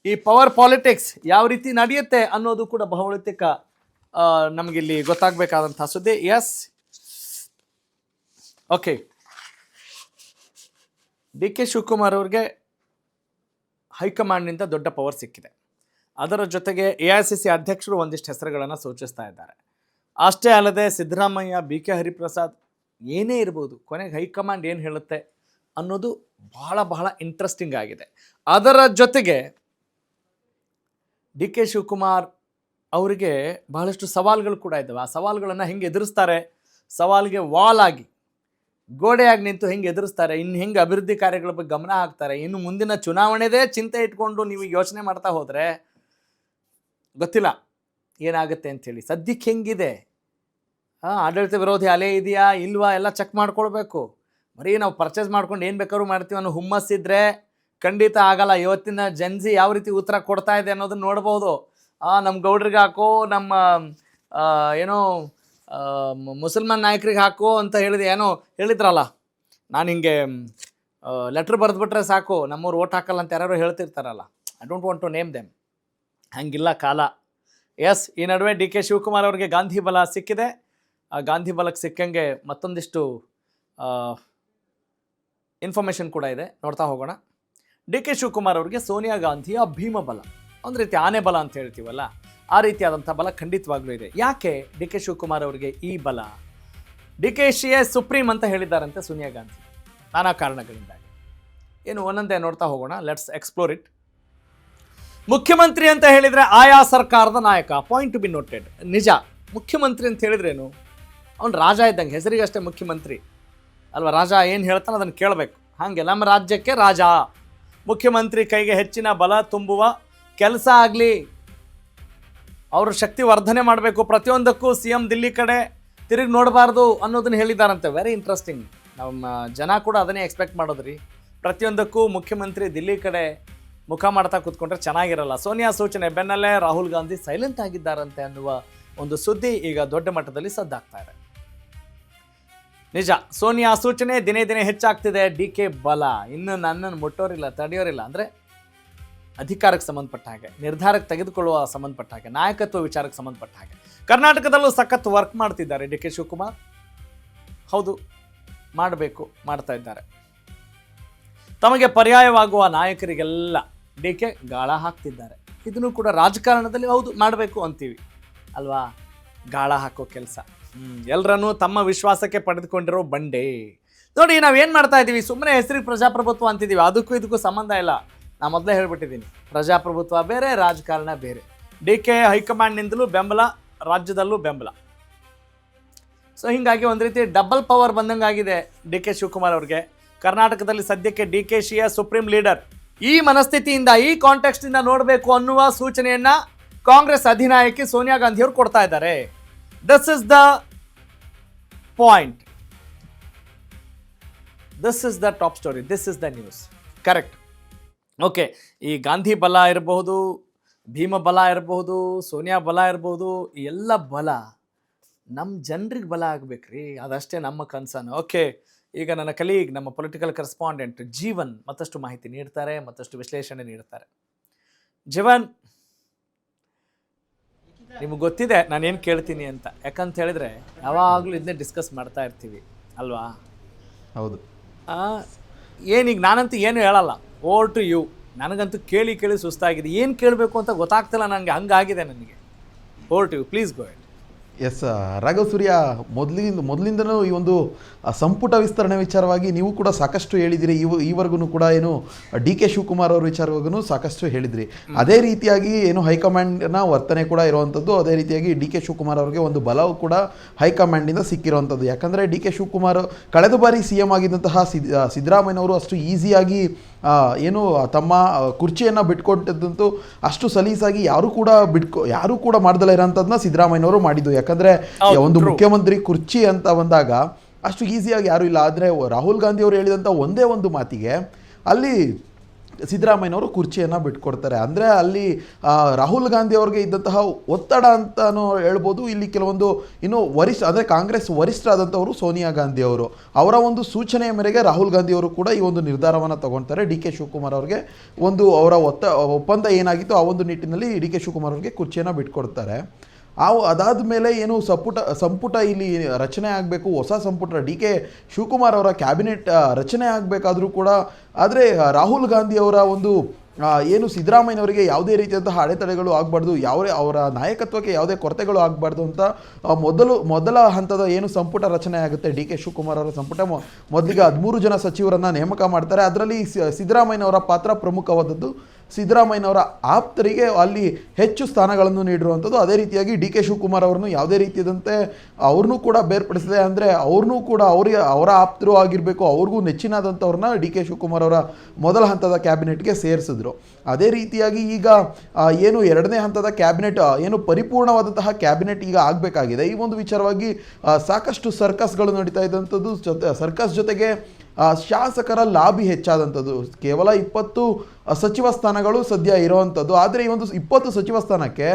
ಈ ಪವರ್ ಪಾಲಿಟಿಕ್ಸ್ ಯಾವ ರೀತಿ ನಡೆಯುತ್ತೆ ಅನ್ನೋದು ಕೂಡ ಬಹುತೇಕ ನಮಗಿಲ್ಲಿ ಗೊತ್ತಾಗಬೇಕಾದಂಥ ಸುದ್ದಿ. ಎಸ್, ಓಕೆ, DK ಶಿವಕುಮಾರ್ ಅವ್ರಿಗೆ ಹೈಕಮಾಂಡ್ನಿಂದ ದೊಡ್ಡ ಪವರ್ ಸಿಕ್ಕಿದೆ. ಅದರ ಜೊತೆಗೆ AICC ಅಧ್ಯಕ್ಷರು ಒಂದಿಷ್ಟು ಹೆಸರುಗಳನ್ನು ಸೂಚಿಸ್ತಾ ಇದ್ದಾರೆ. ಅಷ್ಟೇ ಅಲ್ಲದೆ ಸಿದ್ದರಾಮಯ್ಯ, BK ಹರಿಪ್ರಸಾದ್ ಏನೇ ಇರ್ಬೋದು, ಕೊನೆಗೆ ಹೈಕಮಾಂಡ್ ಏನು ಹೇಳುತ್ತೆ ಅನ್ನೋದು ಬಹಳ ಇಂಟ್ರೆಸ್ಟಿಂಗ್ ಆಗಿದೆ. ಅದರ ಜೊತೆಗೆ DK ಶಿವಕುಮಾರ್ ಅವರಿಗೆ ಬಹಳಷ್ಟು ಸವಾಲುಗಳು ಕೂಡ ಇದ್ದಾವೆ. ಆ ಸವಾಲುಗಳನ್ನು ಹೆಂಗೆ ಎದುರಿಸ್ತಾರೆ, ಸವಾಲಿಗೆ ವಾಲ್ ಆಗಿ ಗೋಡೆಯಾಗಿ ನಿಂತು ಹೆಂಗೆ ಎದುರಿಸ್ತಾರೆ, ಇನ್ನು ಹೆಂಗೆ ಅಭಿವೃದ್ಧಿ ಕಾರ್ಯಗಳ ಬಗ್ಗೆ ಗಮನ ಹಾಕ್ತಾರೆ, ಇನ್ನು ಮುಂದಿನ ಚುನಾವಣೆದೇ ಚಿಂತೆ ಇಟ್ಕೊಂಡು ನೀವು ಯೋಚನೆ ಮಾಡ್ತಾ ಹೋದರೆ ಗೊತ್ತಿಲ್ಲ ಏನಾಗುತ್ತೆ ಅಂಥೇಳಿ. ಸದ್ಯಕ್ಕೆ ಹೆಂಗಿದೆ, ಆಡಳಿತ ವಿರೋಧಿ ಅಲೆ ಇದೆಯಾ ಇಲ್ವಾ ಎಲ್ಲ ಚೆಕ್ ಮಾಡ್ಕೊಳ್ಬೇಕು. ಬರೀ ನಾವು ಪರ್ಚೇಸ್ ಮಾಡ್ಕೊಂಡು ಏನು ಬೇಕಾದ್ರೂ ಮಾಡ್ತೀವಿ ಅನ್ನೋ ಹುಮ್ಮಸ್ಸಿದ್ರೆ ಖಂಡಿತ ಆಗಲ್ಲ. ಇವತ್ತಿನ ಜನ್ಜಿ ಯಾವ ರೀತಿ ಉತ್ತರ ಕೊಡ್ತಾ ಇದೆ ಅನ್ನೋದನ್ನ ನೋಡ್ಬೋದು. ನಮ್ಮ ಗೌಡ್ರಿಗೆ ಹಾಕೋ, ನಮ್ಮ ಏನೋ ಮುಸಲ್ಮಾನ್ ನಾಯಕರಿಗೆ ಹಾಕೋ ಅಂತ ಹೇಳಿದೆ, ಏನೋ ಹೇಳಿದ್ರಲ್ಲ, ನಾನು ಹಿಂಗೆ ಲೆಟ್ರ್ ಬರೆದ್ಬಿಟ್ರೆ ಸಾಕು ನಮ್ಮವ್ರು ಓಟ್ ಹಾಕಲ್ಲ ಅಂತ ಯಾರು ಹೇಳ್ತಿರ್ತಾರಲ್ಲ. I don't want to name them. ಹಂಗಿಲ್ಲ ಕಾಲ. ಎಸ್, ಈ ನಡುವೆ ಡಿ ಕೆ ಶಿವಕುಮಾರ್ ಅವರಿಗೆ ಗಾಂಧಿ ಬಲ ಸಿಕ್ಕಿದೆ. ಆ ಗಾಂಧಿ ಬಲಕ್ಕೆ ಸಿಕ್ಕಂಗೆ ಮತ್ತೊಂದಿಷ್ಟು ಇನ್ಫಾರ್ಮೇಷನ್ ಕೂಡ ಇದೆ, ನೋಡ್ತಾ ಹೋಗೋಣ. ಡಿ ಕೆ ಶಿವಕುಮಾರ್ ಅವರಿಗೆ ಸೋನಿಯಾ ಗಾಂಧಿಯ ಭೀಮ ಬಲ, ಒಂದು ರೀತಿ ಆನೆ ಬಲ ಅಂತ ಹೇಳ್ತೀವಲ್ಲ, ಆ ರೀತಿಯಾದಂಥ ಬಲ ಖಂಡಿತವಾಗ್ಲೂ ಇದೆ. ಯಾಕೆ ಡಿ ಕೆ ಶಿವಕುಮಾರ್ ಅವರಿಗೆ ಈ ಬಲ? ಡಿ ಕೆ ಶಿಯೇ ಸುಪ್ರೀಂ ಅಂತ ಹೇಳಿದ್ದಾರಂತೆ ಸೋನಿಯಾ ಗಾಂಧಿ, ನಾನಾ ಕಾರಣಗಳಿಂದಾಗಿ. ಏನು ಒಂದೊಂದೇ ನೋಡ್ತಾ ಹೋಗೋಣ. Let's explore it. ಮುಖ್ಯಮಂತ್ರಿ ಅಂತ ಹೇಳಿದರೆ ಆಯಾ ಸರ್ಕಾರದ ನಾಯಕ, ಪಾಯಿಂಟ್ ಟು ಬಿ ನೋಟೆಡ್. ನಿಜ, ಮುಖ್ಯಮಂತ್ರಿ ಅಂತ ಹೇಳಿದ್ರೇನು, ಅವ್ನು ರಾಜ ಇದ್ದಂಗೆ, ಹೆಸರಿಗಷ್ಟೇ ಮುಖ್ಯಮಂತ್ರಿ ಅಲ್ವಾ. ರಾಜ ಏನು ಹೇಳ್ತಾನೆ ಅದನ್ನು ಕೇಳಬೇಕು. ಹಾಗೆ ನಮ್ಮ ರಾಜ್ಯಕ್ಕೆ ರಾಜ, ಮುಖ್ಯಮಂತ್ರಿ ಕೈಗೆ ಹೆಚ್ಚಿನ ಬಲ ತುಂಬುವ ಕೆಲಸ ಆಗಲಿ, ಅವರು ಶಕ್ತಿ ವರ್ಧನೆ ಮಾಡಬೇಕು, ಪ್ರತಿಯೊಂದಕ್ಕೂ CM ದಿಲ್ಲಿ ಕಡೆ ತಿರುಗಿ ನೋಡಬಾರ್ದು ಅನ್ನೋದನ್ನು ಹೇಳಿದಾರಂತೆ. Very interesting. ನಮ್ಮ ಜನ ಕೂಡ ಅದನ್ನೇ ಎಕ್ಸ್ಪೆಕ್ಟ್ ಮಾಡೋದ್ರಿ. ಪ್ರತಿಯೊಂದಕ್ಕೂ ಮುಖ್ಯಮಂತ್ರಿ ದಿಲ್ಲಿ ಕಡೆ ಮುಖ ಮಾಡ್ತಾ ಕೂತ್ಕೊಂಡ್ರೆ ಚೆನ್ನಾಗಿರಲ್ಲ. ಸೋನಿಯಾ ಸೂಚನೆ ಬೆನ್ನಲ್ಲೇ ರಾಹುಲ್ ಗಾಂಧಿ ಸೈಲೆಂಟ್ ಆಗಿದ್ದಾರಂತೆ ಅನ್ನುವ ಒಂದು ಸುದ್ದಿ ಈಗ ದೊಡ್ಡ ಮಟ್ಟದಲ್ಲಿ ಸದ್ದಾಗ್ತಾ ಇದೆ. ನಿಜ, ಸೋನಿಯಾ ಸೂಚನೆ ದಿನೇ ದಿನೇ ಹೆಚ್ಚಾಗ್ತಿದೆ. ಡಿ ಕೆ ಬಲ ಇನ್ನು ನನ್ನನ್ನು ಮುಟ್ಟೋರಿಲ್ಲ, ತಡೆಯೋರಿಲ್ಲ. ಅಂದರೆ ಅಧಿಕಾರಕ್ಕೆ ಸಂಬಂಧಪಟ್ಟ ಹಾಗೆ, ನಿರ್ಧಾರಕ್ಕೆ ತೆಗೆದುಕೊಳ್ಳುವ ಸಂಬಂಧಪಟ್ಟ ಹಾಗೆ, ನಾಯಕತ್ವ ವಿಚಾರಕ್ಕೆ ಸಂಬಂಧಪಟ್ಟ ಹಾಗೆ ಕರ್ನಾಟಕದಲ್ಲೂ ಸಖತ್ ವರ್ಕ್ ಮಾಡ್ತಿದ್ದಾರೆ ಡಿ ಕೆ ಶಿವಕುಮಾರ್. ಹೌದು, ಮಾಡಬೇಕು, ಮಾಡ್ತಾ ಇದ್ದಾರೆ. ತಮಗೆ ಪರ್ಯಾಯವಾಗುವ ನಾಯಕರಿಗೆಲ್ಲ ಡಿ ಕೆ ಗಾಳ ಹಾಕ್ತಿದ್ದಾರೆ. ಇದನ್ನು ಕೂಡ ರಾಜಕಾರಣದಲ್ಲಿ ಹೌದು ಮಾಡಬೇಕು ಅಂತೀವಿ ಅಲ್ವಾ, ಗಾಳ ಹಾಕೋ ಕೆಲಸ. ಎಲ್ಲರನ್ನೂ ತಮ್ಮ ವಿಶ್ವಾಸಕ್ಕೆ ಪಡೆದುಕೊಂಡಿರೋ ಬಂಡೆ. ನೋಡಿ, ನಾವೇನು ಮಾಡ್ತಾ ಇದ್ದೀವಿ, ಸುಮ್ಮನೆ ಹೆಸರಿಗೆ ಪ್ರಜಾಪ್ರಭುತ್ವ ಅಂತಿದ್ದೀವಿ. ಅದಕ್ಕೂ ಇದಕ್ಕೂ ಸಂಬಂಧ ಇಲ್ಲ. ನಾನು ಮೊದಲೇ ಹೇಳ್ಬಿಟ್ಟಿದ್ದೀನಿ, ಪ್ರಜಾಪ್ರಭುತ್ವ ಬೇರೆ, ರಾಜಕಾರಣ ಬೇರೆ. ಡಿ ಕೆ ಹೈಕಮಾಂಡ್ನಿಂದಲೂ ಬೆಂಬಲ, ರಾಜ್ಯದಲ್ಲೂ ಬೆಂಬಲ. ಸೊ ಹೀಗಾಗಿ ಒಂದು ರೀತಿ ಡಬಲ್ ಪವರ್ ಬಂದಂಗಾಗಿದೆ ಡಿ ಕೆ ಶಿವಕುಮಾರ್ ಅವ್ರಿಗೆ. ಕರ್ನಾಟಕದಲ್ಲಿ ಸದ್ಯಕ್ಕೆ ಡಿ ಕೆ ಶಿಯ ಸುಪ್ರೀಂ ಲೀಡರ್. ಈ ಮನಸ್ಥಿತಿಯಿಂದ, ಈ ಕಾಂಟೆಕ್ಸ್ಟಿಂದ ನೋಡಬೇಕು ಅನ್ನುವ ಸೂಚನೆಯನ್ನು ಕಾಂಗ್ರೆಸ್ ಅಧಿನಾಯಕಿ ಸೋನಿಯಾ ಗಾಂಧಿ ಅವರು ಕೊಡ್ತಾ ಇದ್ದಾರೆ. This is the point, this is the top story, this is the news. Correct. Okay, ಈ ಗಾಂಧಿ ಬಲ ಇರಬಹುದು, ಭೀಮ ಬಲ ಇರಬಹುದು, ಸೋನಿಯಾ ಬಲ ಇರಬಹುದು, ಎಲ್ಲ ಬಲ ನಮ್ಮ ಜನರಿಗೆ ಬಲ ಆಗಬೇಕ್ರಿ, ಅದಷ್ಟೇ ನಮ್ಮ ಕನ್ಸರ್ನ್. ಓಕೆ, ಈಗ ನನ್ನ ಕಲೀಗ್, ನಮ್ಮ ಪೊಲಿಟಿಕಲ್ ಕರೆಸ್ಪಾಂಡೆಂಟ್ ಜೀವನ್ ಮತ್ತಷ್ಟು ಮಾಹಿತಿ ನೀಡ್ತಾರೆ, ಮತ್ತಷ್ಟು ವಿಶ್ಲೇಷಣೆ ನೀಡ್ತಾರೆ. ಜೀವನ್, ನಿಮಗೆ ಗೊತ್ತಿದೆ ನಾನೇನು ಕೇಳ್ತೀನಿ ಅಂತ, ಯಾಕಂತ ಹೇಳಿದ್ರೆ ಯಾವಾಗಲೂ ಇದನ್ನೇ ಡಿಸ್ಕಸ್ ಮಾಡ್ತಾ ಇರ್ತೀವಿ ಅಲ್ವಾ. ಹೌದು. ಏನೀಗ ನಾನಂತೂ ಏನು ಹೇಳಲ್ಲ, ಓವರ್ ಟು ಯು. ನನಗಂತೂ ಕೇಳಿ ಕೇಳಿ ಸುಸ್ತಾಗಿದೆ, ಏನು ಕೇಳಬೇಕು ಅಂತ ಗೊತ್ತಾಗ್ತಿಲ್ಲ ನನಗೆ, ಹಂಗಾಗಿದೆ ನನಗೆ. Over to you, please go ahead. Yes, Raghav Surya, ಮೊದಲಿಂದನೂ ಈ ಒಂದು ಸಂಪುಟ ವಿಸ್ತರಣೆ ವಿಚಾರವಾಗಿ ನೀವು ಕೂಡ ಸಾಕಷ್ಟು ಹೇಳಿದಿರಿ. ಈವರೆಗೂ ಕೂಡ ಏನು ಡಿ ಕೆ ಶಿವಕುಮಾರ್ ಅವ್ರ ವಿಚಾರವಾಗೂ ಸಾಕಷ್ಟು ಹೇಳಿದ್ರಿ. ಅದೇ ರೀತಿಯಾಗಿ ಏನು ಹೈಕಮಾಂಡ್ನ ವರ್ತನೆ ಕೂಡ ಇರುವಂಥದ್ದು, ಅದೇ ರೀತಿಯಾಗಿ ಡಿ ಕೆ ಶಿವಕುಮಾರ್ ಅವ್ರಿಗೆ ಒಂದು ಬಲವು ಕೂಡ ಹೈಕಮಾಂಡಿಂದ ಸಿಕ್ಕಿರುವಂಥದ್ದು. ಯಾಕಂದರೆ ಡಿ ಕೆ ಶಿವಕುಮಾರ್ ಕಳೆದ ಬಾರಿ CM ಆಗಿದ್ದಂತಹ ಸಿದ್ದರಾಮಯ್ಯನವರು ಅಷ್ಟು ಈಸಿಯಾಗಿ ಏನು ತಮ್ಮ ಕುರ್ಚಿಯನ್ನು ಬಿಟ್ಕೊಟ್ಟಿದ್ದಂತೂ ಅಷ್ಟು ಸಲೀಸಾಗಿ ಯಾರೂ ಕೂಡ ಮಾಡ್ದಲ್ಲ ಇರೋಂಥದ್ದನ್ನ ಸಿದ್ದರಾಮಯ್ಯನವರು ಮಾಡಿದ್ದು. ಯಾಕಂದರೆ ಒಂದು ಮುಖ್ಯಮಂತ್ರಿ ಕುರ್ಚಿ ಅಂತ ಬಂದಾಗ ಅಷ್ಟು ಈಸಿಯಾಗಿ ಯಾರೂ ಇಲ್ಲ. ಆದರೆ ರಾಹುಲ್ ಗಾಂಧಿ ಅವರು ಹೇಳಿದಂಥ ಒಂದೇ ಒಂದು ಮಾತಿಗೆ ಅಲ್ಲಿ ಸಿದ್ದರಾಮಯ್ಯನವರು ಕುರ್ಚಿಯನ್ನು ಬಿಟ್ಕೊಡ್ತಾರೆ. ಅಂದರೆ ಅಲ್ಲಿ ರಾಹುಲ್ ಗಾಂಧಿ ಅವ್ರಿಗೆ ಇದ್ದಂತಹ ಒತ್ತಡ ಅಂತಲೂ ಹೇಳ್ಬೋದು. ಇಲ್ಲಿ ಕೆಲವೊಂದು ಇನ್ನು ಅಂದರೆ ಕಾಂಗ್ರೆಸ್ ವರಿಷ್ಠರಾದಂಥವರು ಸೋನಿಯಾ ಗಾಂಧಿ ಅವರು, ಅವರ ಒಂದು ಸೂಚನೆಯ ಮೇರೆಗೆ ರಾಹುಲ್ ಗಾಂಧಿ ಅವರು ಕೂಡ ಈ ಒಂದು ನಿರ್ಧಾರವನ್ನು ತಗೊಳ್ತಾರೆ. ಡಿ ಕೆ ಶಿವಕುಮಾರ್ ಅವ್ರಿಗೆ ಒಂದು ಅವರ ಒಪ್ಪಂದ ಏನಾಗಿತ್ತು ಆ ಒಂದು ನಿಟ್ಟಿನಲ್ಲಿ ಡಿ ಕೆ ಶಿವಕುಮಾರ್ ಅವ್ರಿಗೆ ಕುರ್ಚಿಯನ್ನು ಬಿಟ್ಕೊಡ್ತಾರೆ. ಅದಾದ ಮೇಲೆ ಏನು ಸಂಪುಟ ಇಲ್ಲಿ ರಚನೆ ಆಗಬೇಕು, ಹೊಸ ಸಂಪುಟ ಡಿ ಕೆ ಶಿವಕುಮಾರ್ ಅವರ ಕ್ಯಾಬಿನೆಟ್ ರಚನೆ ಆಗಬೇಕಾದ್ರೂ ಕೂಡ, ಆದರೆ ರಾಹುಲ್ ಗಾಂಧಿ ಅವರ ಒಂದು ಏನು ಸಿದ್ದರಾಮಯ್ಯನವರಿಗೆ ಯಾವುದೇ ರೀತಿಯಾದಂತಹ ಅಡೆತಡೆಗಳು ಆಗಬಾರ್ದು, ಅವರ ನಾಯಕತ್ವಕ್ಕೆ ಯಾವುದೇ ಕೊರತೆಗಳು ಆಗಬಾರ್ದು ಅಂತ ಮೊದಲ ಹಂತದ ಏನು ಸಂಪುಟ ರಚನೆ ಆಗುತ್ತೆ ಡಿ ಕೆ ಶಿವಕುಮಾರ್ ಅವರ ಸಂಪುಟ ಮೊದಲಿಗೆ 13 ಜನ ಸಚಿವರನ್ನು ನೇಮಕ ಮಾಡ್ತಾರೆ. ಅದರಲ್ಲಿ ಸಿದ್ದರಾಮಯ್ಯನವರ ಪಾತ್ರ ಪ್ರಮುಖವಾದದ್ದು. ಸಿದ್ದರಾಮಯ್ಯನವರ ಆಪ್ತರಿಗೆ ಅಲ್ಲಿ ಹೆಚ್ಚು ಸ್ಥಾನಗಳನ್ನು ನೀಡಿರುವಂಥದ್ದು. ಅದೇ ರೀತಿಯಾಗಿ ಡಿ ಕೆ ಶಿವಕುಮಾರ್ ಅವರನ್ನು ಯಾವುದೇ ರೀತಿಯಾದಂತೆ ಅವ್ರನ್ನೂ ಕೂಡ ಬೇರ್ಪಡಿಸಿದೆ. ಅಂದರೆ ಅವ್ರನ್ನೂ ಕೂಡ ಅವರ ಆಪ್ತರು ಆಗಿರಬೇಕು, ಅವ್ರಿಗೂ ನೆಚ್ಚಿನಾದಂಥವ್ರನ್ನ ಡಿ ಕೆ ಶಿವಕುಮಾರ್ ಅವರ ಮೊದಲ ಹಂತದ ಕ್ಯಾಬಿನೆಟ್ಗೆ ಸೇರಿಸಿದ್ರು. ಅದೇ ರೀತಿಯಾಗಿ ಈಗ ಏನು 2ನೇ ಹಂತದ ಕ್ಯಾಬಿನೆಟ್ ಏನು ಪರಿಪೂರ್ಣವಾದಂತಹ ಕ್ಯಾಬಿನೆಟ್ ಈಗ ಆಗಬೇಕಾಗಿದೆ. ಈ ಒಂದು ವಿಚಾರವಾಗಿ ಸಾಕಷ್ಟು ಸರ್ಕಸ್ಗಳು ನಡೀತಾ ಇದ್ದಂಥದ್ದು. ಸರ್ಕಸ್ ಜೊತೆಗೆ ಶಾಸಕರ ಲಾಬಿ ಹೆಚ್ಚಾದಂಥದ್ದು. ಕೇವಲ 20 ಸಚಿವ ಸ್ಥಾನಗಳು ಸದ್ಯ ಇರುವಂಥದ್ದು. ಆದರೆ ಈ ಒಂದು 20 ಸಚಿವ ಸ್ಥಾನಕ್ಕೆ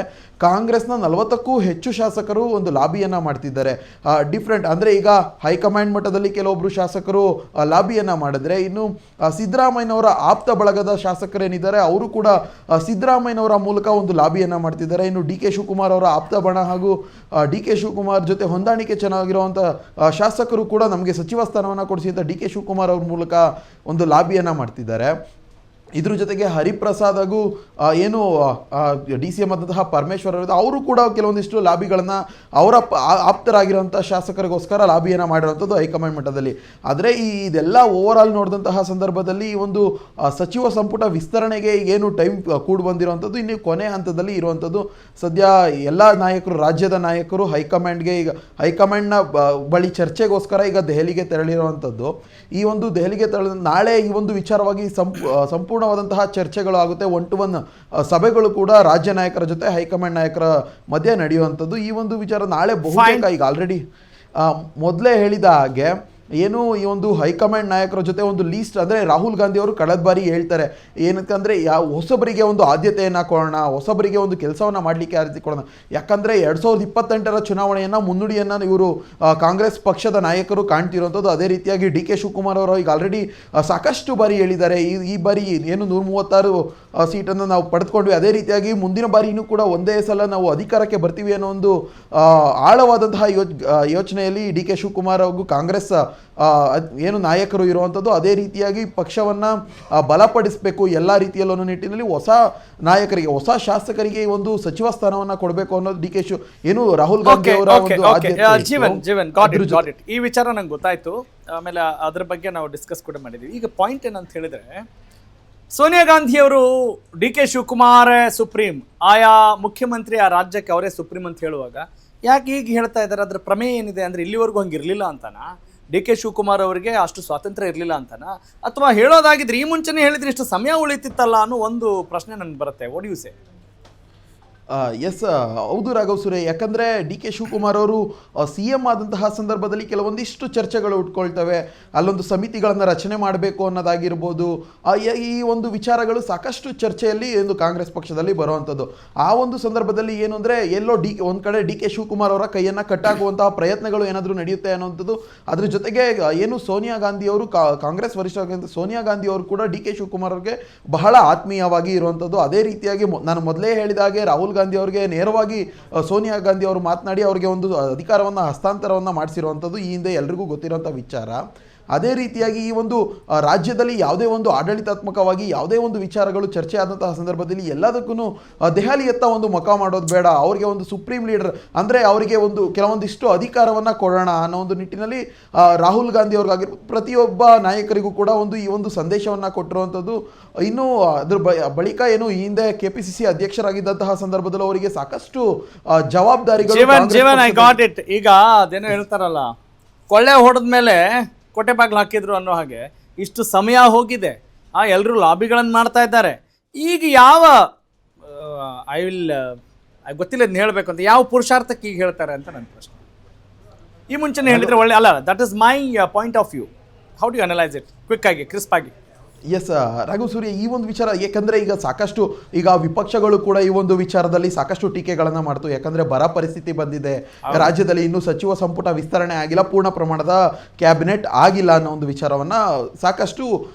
ಕಾಂಗ್ರೆಸ್ನ 40ಕ್ಕೂ ಹೆಚ್ಚು ಶಾಸಕರು ಒಂದು ಲಾಬಿಯನ್ನು ಮಾಡ್ತಿದ್ದಾರೆ. ಡಿಫ್ರೆಂಟ್ ಅಂದರೆ ಈಗ ಹೈಕಮಾಂಡ್ ಮಟ್ಟದಲ್ಲಿ ಕೆಲವೊಬ್ಬರು ಶಾಸಕರು ಲಾಬಿಯನ್ನು ಮಾಡಿದ್ರೆ, ಇನ್ನು ಸಿದ್ದರಾಮಯ್ಯನವರ ಆಪ್ತ ಬಳಗದ ಶಾಸಕರೇನಿದ್ದಾರೆ ಅವರು ಕೂಡ ಸಿದ್ದರಾಮಯ್ಯನವರ ಮೂಲಕ ಒಂದು ಲಾಬಿಯನ್ನು ಮಾಡ್ತಿದ್ದಾರೆ. ಇನ್ನು ಡಿ ಕೆ ಶಿವಕುಮಾರ್ ಅವರ ಆಪ್ತ ಬಣ ಹಾಗೂ ಡಿ ಕೆ ಶಿವಕುಮಾರ್ ಜೊತೆ ಹೊಂದಾಣಿಕೆ ಚೆನ್ನಾಗಿರುವಂಥ ಶಾಸಕರು ಕೂಡ ನಮಗೆ ಸಚಿವ ಸ್ಥಾನವನ್ನು ಕೊಡಿಸಿ ಅಂತ ಡಿ ಕೆ ಶಿವಕುಮಾರ್ ಅವ್ರ ಮೂಲಕ ಒಂದು ಲಾಬಿಯನ್ನು ಮಾಡ್ತಿದ್ದಾರೆ. ಇದ್ರ ಜೊತೆಗೆ ಹರಿಪ್ರಸಾದ್ ಹಾಗೂ ಏನು ಡಿ ಸಿ ಎಂ ಆದಂತಹ ಪರಮೇಶ್ವರ್ ಅವರು ಕೂಡ ಕೆಲವೊಂದಿಷ್ಟು ಲಾಬಿಗಳನ್ನು ಅವರ ಆಪ್ತರಾಗಿರುವಂಥ ಶಾಸಕರಿಗೋಸ್ಕರ ಲಾಬಿಯನ್ನು ಮಾಡಿರುವಂಥದ್ದು ಹೈಕಮಾಂಡ್ ಮಟ್ಟದಲ್ಲಿ. ಆದರೆ ಇದೆಲ್ಲ ಓವರ್ ಆಲ್ ನೋಡಿದಂತಹ ಸಂದರ್ಭದಲ್ಲಿ ಈ ಒಂದು ಸಚಿವ ಸಂಪುಟ ವಿಸ್ತರಣೆಗೆ ಏನು ಟೈಮ್ ಕೂಡಿ ಬಂದಿರುವಂಥದ್ದು ಇನ್ನು ಕೊನೆ ಹಂತದಲ್ಲಿ ಇರುವಂಥದ್ದು. ಸದ್ಯ ಎಲ್ಲ ನಾಯಕರು, ರಾಜ್ಯದ ನಾಯಕರು ಹೈಕಮಾಂಡ್ಗೆ ಈಗ ಹೈಕಮಾಂಡ್ನ ಬಳಿ ಚರ್ಚೆಗೋಸ್ಕರ ಈಗ ದೆಹಲಿಗೆ ತೆರಳಿರುವಂಥದ್ದು. ಈ ಒಂದು ದೆಹಲಿಗೆ ನಾಳೆ ಈ ಒಂದು ವಿಚಾರವಾಗಿ ಸಂಪೂರ್ಣವಾದಂತಹ ಚರ್ಚೆಗಳು ಆಗುತ್ತೆ. 1-to-1 ಸಭೆಗಳು ಕೂಡ ರಾಜ್ಯ ನಾಯಕರ ಜೊತೆ ಹೈಕಮಾಂಡ್ ನಾಯಕರ ಮಧ್ಯೆ ನಡೆಯುವಂಥದ್ದು. ಈ ಒಂದು ವಿಚಾರ ನಾಳೆ ಬಹುತೇಕ ಈಗ ಆಲ್ರೆಡಿ ಮೊದಲೇ ಹೇಳಿದ ಹಾಗೆ ಏನು ಈ ಒಂದು ಹೈಕಮಾಂಡ್ ನಾಯಕರ ಜೊತೆ ಒಂದು ಲೀಸ್ಟ್, ಅಂದರೆ ರಾಹುಲ್ ಗಾಂಧಿ ಅವರು ಕಳೆದ ಬಾರಿ ಹೇಳ್ತಾರೆ ಏನಕ್ಕಂದರೆ ಹೊಸಬರಿಗೆ ಒಂದು ಆದ್ಯತೆಯನ್ನು ಕೊಡೋಣ, ಹೊಸಬರಿಗೆ ಒಂದು ಕೆಲಸವನ್ನು ಮಾಡಲಿಕ್ಕೆ ಆದ್ಯತೆ ಕೊಡೋಣ. ಯಾಕಂದರೆ 2028ರ ಚುನಾವಣೆಯನ್ನು ಮುನ್ನುಡಿಯನ್ನು ಇವರು ಕಾಂಗ್ರೆಸ್ ಪಕ್ಷದ ನಾಯಕರು ಕಾಣ್ತಿರುವಂಥದ್ದು. ಅದೇ ರೀತಿಯಾಗಿ ಡಿ ಕೆ ಶಿವಕುಮಾರ್ ಅವರು ಈಗ ಆಲ್ರೆಡಿ ಸಾಕಷ್ಟು ಬಾರಿ ಹೇಳಿದ್ದಾರೆ ಈ ಬಾರಿ ಏನು 136 ಸೀಟನ್ನು ನಾವು ಪಡೆದುಕೊಂಡ್ವಿ, ಅದೇ ರೀತಿಯಾಗಿ ಮುಂದಿನ ಬಾರಿನೂ ಕೂಡ ಒಂದೇ ಸಲ ನಾವು ಅಧಿಕಾರಕ್ಕೆ ಬರ್ತೀವಿ ಅನ್ನೋ ಒಂದು ಆಳವಾದಂತಹ ಯೋಚನೆಯಲ್ಲಿ ಡಿ ಕೆ ಶಿವಕುಮಾರ್ ಹಾಗೂ ಕಾಂಗ್ರೆಸ್ ಏನು ನಾಯಕರು ಇರುವಂಥದ್ದು. ಅದೇ ರೀತಿಯಾಗಿ ಪಕ್ಷವನ್ನು ಬಲಪಡಿಸಬೇಕು ಎಲ್ಲ ರೀತಿಯಲ್ಲೂ ನಿಟ್ಟಿನಲ್ಲಿ ಹೊಸ ನಾಯಕರಿಗೆ, ಹೊಸ ಶಾಸಕರಿಗೆ ಒಂದು ಸಚಿವ ಸ್ಥಾನವನ್ನು ಕೊಡಬೇಕು ಅನ್ನೋದು ಡಿ ಕೆ ಏನು ರಾಹುಲ್ ಗಾಂಧಿ ಅವರ ಜೀವನ್ ಈ ವಿಚಾರ ನಂಗೆ ಗೊತ್ತಾಯ್ತು. ಆಮೇಲೆ ಅದ್ರ ಬಗ್ಗೆ ನಾವು ಡಿಸ್ಕಸ್ ಕೂಡ ಮಾಡಿದ್ವಿ. ಈಗ ಪಾಯಿಂಟ್ ಏನಂತ ಹೇಳಿದ್ರೆ, ಸೋನಿಯಾ ಗಾಂಧಿಯವರು ಡಿ ಕೆ ಶಿವಕುಮಾರ್ ಸುಪ್ರೀಂ, ಆಯಾ ಮುಖ್ಯಮಂತ್ರಿ ಆ ರಾಜ್ಯಕ್ಕೆ ಅವರೇ ಸುಪ್ರೀಂ ಅಂತ ಹೇಳುವಾಗ ಯಾಕೆ ಈಗ ಹೇಳ್ತಾ ಇದ್ದಾರೆ? ಅದ್ರ ಪ್ರಮೇಯ ಏನಿದೆ? ಅಂದರೆ ಇಲ್ಲಿವರೆಗೂ ಹಂಗಿರಲಿಲ್ಲ ಅಂತಾನ? ಡಿ ಕೆ ಶಿವಕುಮಾರ್ ಅವರಿಗೆ ಅಷ್ಟು ಸ್ವಾತಂತ್ರ್ಯ ಇರಲಿಲ್ಲ ಅಂತಾನ? ಅಥವಾ ಹೇಳೋದಾಗಿದ್ರೆ ಈ ಮುಂಚೆನೇ ಹೇಳಿದ್ರೆ ಇಷ್ಟು ಸಮಯ ಉಳಿತಿತ್ತಲ್ಲ ಅನ್ನೋ ಒಂದು ಪ್ರಶ್ನೆ ನನಗೆ ಬರುತ್ತೆ. What you say? ಎಸ್, ಹೌದು ರಾಘವ್ ಸುರೇ. ಯಾಕಂದರೆ ಡಿ ಕೆ ಶಿವಕುಮಾರ್ ಅವರು ಸಿ ಎಂ ಆದಂತಹ ಸಂದರ್ಭದಲ್ಲಿ ಕೆಲವೊಂದಿಷ್ಟು ಚರ್ಚೆಗಳು ಉಟ್ಕೊಳ್ತವೆ. ಅಲ್ಲೊಂದು ಸಮಿತಿಗಳನ್ನು ರಚನೆ ಮಾಡಬೇಕು ಅನ್ನೋದಾಗಿರ್ಬೋದು, ಈ ಒಂದು ವಿಚಾರಗಳು ಸಾಕಷ್ಟು ಚರ್ಚೆಯಲ್ಲಿ ಒಂದು ಕಾಂಗ್ರೆಸ್ ಪಕ್ಷದಲ್ಲಿ ಬರುವಂಥದ್ದು. ಆ ಒಂದು ಸಂದರ್ಭದಲ್ಲಿ ಏನು ಅಂದರೆ ಎಲ್ಲೋ ಒಂದು ಕಡೆ ಡಿ ಕೆ ಶಿವಕುಮಾರ್ ಅವರ ಕೈಯನ್ನು ಕಟ್ಟಾಕುವಂತಹ ಪ್ರಯತ್ನಗಳು ಏನಾದರೂ ನಡೆಯುತ್ತೆ ಅನ್ನೋಂಥದ್ದು. ಅದ್ರ ಜೊತೆಗೆ ಏನು ಸೋನಿಯಾ ಗಾಂಧಿ ಅವರು ಕಾಂಗ್ರೆಸ್ ವರಿಷ್ಠ ಸೋನಿಯಾ ಗಾಂಧಿ ಅವರು ಕೂಡ ಡಿ ಕೆ ಶಿವಕುಮಾರ್ ಅವ್ರಿಗೆ ಬಹಳ ಆತ್ಮೀಯವಾಗಿ ಇರುವಂಥದ್ದು. ಅದೇ ರೀತಿಯಾಗಿ ನಾನು ಮೊದಲೇ ಹೇಳಿದ ಹಾಗೆ ರಾಹುಲ್ ಗಾಂಧಿ ಅವರಿಗೆ ನೇರವಾಗಿ ಸೋನಿಯಾ ಗಾಂಧಿ ಅವರು ಮಾತನಾಡಿ ಅವರಿಗೆ ಒಂದು ಅಧಿಕಾರವನ್ನು ಹಸ್ತಾಂತರವನ್ನು ಮಾಡಿಸಿರುವಂಥದ್ದು ಈ ಹಿಂದೆ ಎಲ್ರಿಗೂ ಗೊತ್ತಿರುವಂಥ ವಿಚಾರ. ಅದೇ ರೀತಿಯಾಗಿ ಈ ಒಂದು ರಾಜ್ಯದಲ್ಲಿ ಯಾವುದೇ ಒಂದು ಆಡಳಿತಾತ್ಮಕವಾಗಿ ಯಾವುದೇ ಒಂದು ವಿಚಾರಗಳು ಚರ್ಚೆ ಆದಂತಹ ಸಂದರ್ಭದಲ್ಲಿ ಎಲ್ಲದಕ್ಕೂ ದೆಹಲಿಯತ್ತ ಒಂದು ಮುಖ ಮಾಡೋದು ಬೇಡ, ಅವರಿಗೆ ಒಂದು ಸುಪ್ರೀಂ ಲೀಡರ್ ಅಂದರೆ ಅವರಿಗೆ ಒಂದು ಕೆಲವೊಂದಿಷ್ಟು ಅಧಿಕಾರವನ್ನು ಕೊಡೋಣ ಅನ್ನೋ ಒಂದು ನಿಟ್ಟಿನಲ್ಲಿ ರಾಹುಲ್ ಗಾಂಧಿ ಅವ್ರಿಗಾಗಿರ್ಬೋದು ಪ್ರತಿಯೊಬ್ಬ ನಾಯಕರಿಗೂ ಕೂಡ ಈ ಒಂದು ಸಂದೇಶವನ್ನು ಕೊಟ್ಟಿರುವಂಥದ್ದು. ಇನ್ನು ಅದ್ರ ಬಳಿಕ ಏನು ಈ ಹಿಂದೆ KPCC ಅಧ್ಯಕ್ಷರಾಗಿದ್ದಂತಹ ಸಂದರ್ಭದಲ್ಲಿ ಅವರಿಗೆ ಸಾಕಷ್ಟು ಜವಾಬ್ದಾರಿಗಳು. ಈಗ ಅದೇನೋ ಹೇಳ್ತಾರಲ್ಲ, ಕೊಳ್ಳೆ ಹೊಡೆದ ಮೇಲೆ ಕೋಟೆ ಬಾಗಿಲು ಹಾಕಿದ್ರು ಅನ್ನೋ ಹಾಗೆ ಇಷ್ಟು ಸಮಯ ಹೋಗಿದೆ. ಎಲ್ಲರೂ ಲಾಬಿಗಳನ್ನು ಮಾಡ್ತಾ ಇದ್ದಾರೆ. ಈಗ ಯಾವ ಗೊತ್ತಿಲ್ಲ ಇದನ್ನ ಹೇಳಬೇಕು ಅಂತ, ಯಾವ ಪುರುಷಾರ್ಥಕ್ಕೆ ಈಗ ಹೇಳ್ತಾರೆ ಅಂತ ನನ್ನ ಪ್ರಶ್ನೆ. ಈ ಮುಂಚೆನೇ ಹೇಳಿದರೆ ಒಳ್ಳೆ ಅಲ್ಲ. That is my point of view. How do you analyse it quick ಆಗಿ, ಕ್ರಿಸ್ಪ್ ಆಗಿ? ಎಸ್ ರಾಘವ್ ಸೂರ್ಯ, ಈ ಒಂದು ವಿಚಾರ ಏಕೆಂದರೆ ಈಗ ಸಾಕಷ್ಟು ಈಗ ವಿಪಕ್ಷಗಳು ಕೂಡ ಈ ಒಂದು ವಿಚಾರದಲ್ಲಿ ಸಾಕಷ್ಟು ಟೀಕೆಗಳನ್ನು ಮಾಡ್ತು. ಯಾಕಂದರೆ ಬರ ಪರಿಸ್ಥಿತಿ ಬಂದಿದೆ ರಾಜ್ಯದಲ್ಲಿ, ಇನ್ನೂ ಸಚಿವ ಸಂಪುಟ ವಿಸ್ತರಣೆ ಆಗಿಲ್ಲ, ಪೂರ್ಣ ಪ್ರಮಾಣದ ಕ್ಯಾಬಿನೆಟ್ ಆಗಿಲ್ಲ ಅನ್ನೋ ಒಂದು ವಿಚಾರವನ್ನು ಸಾಕಷ್ಟು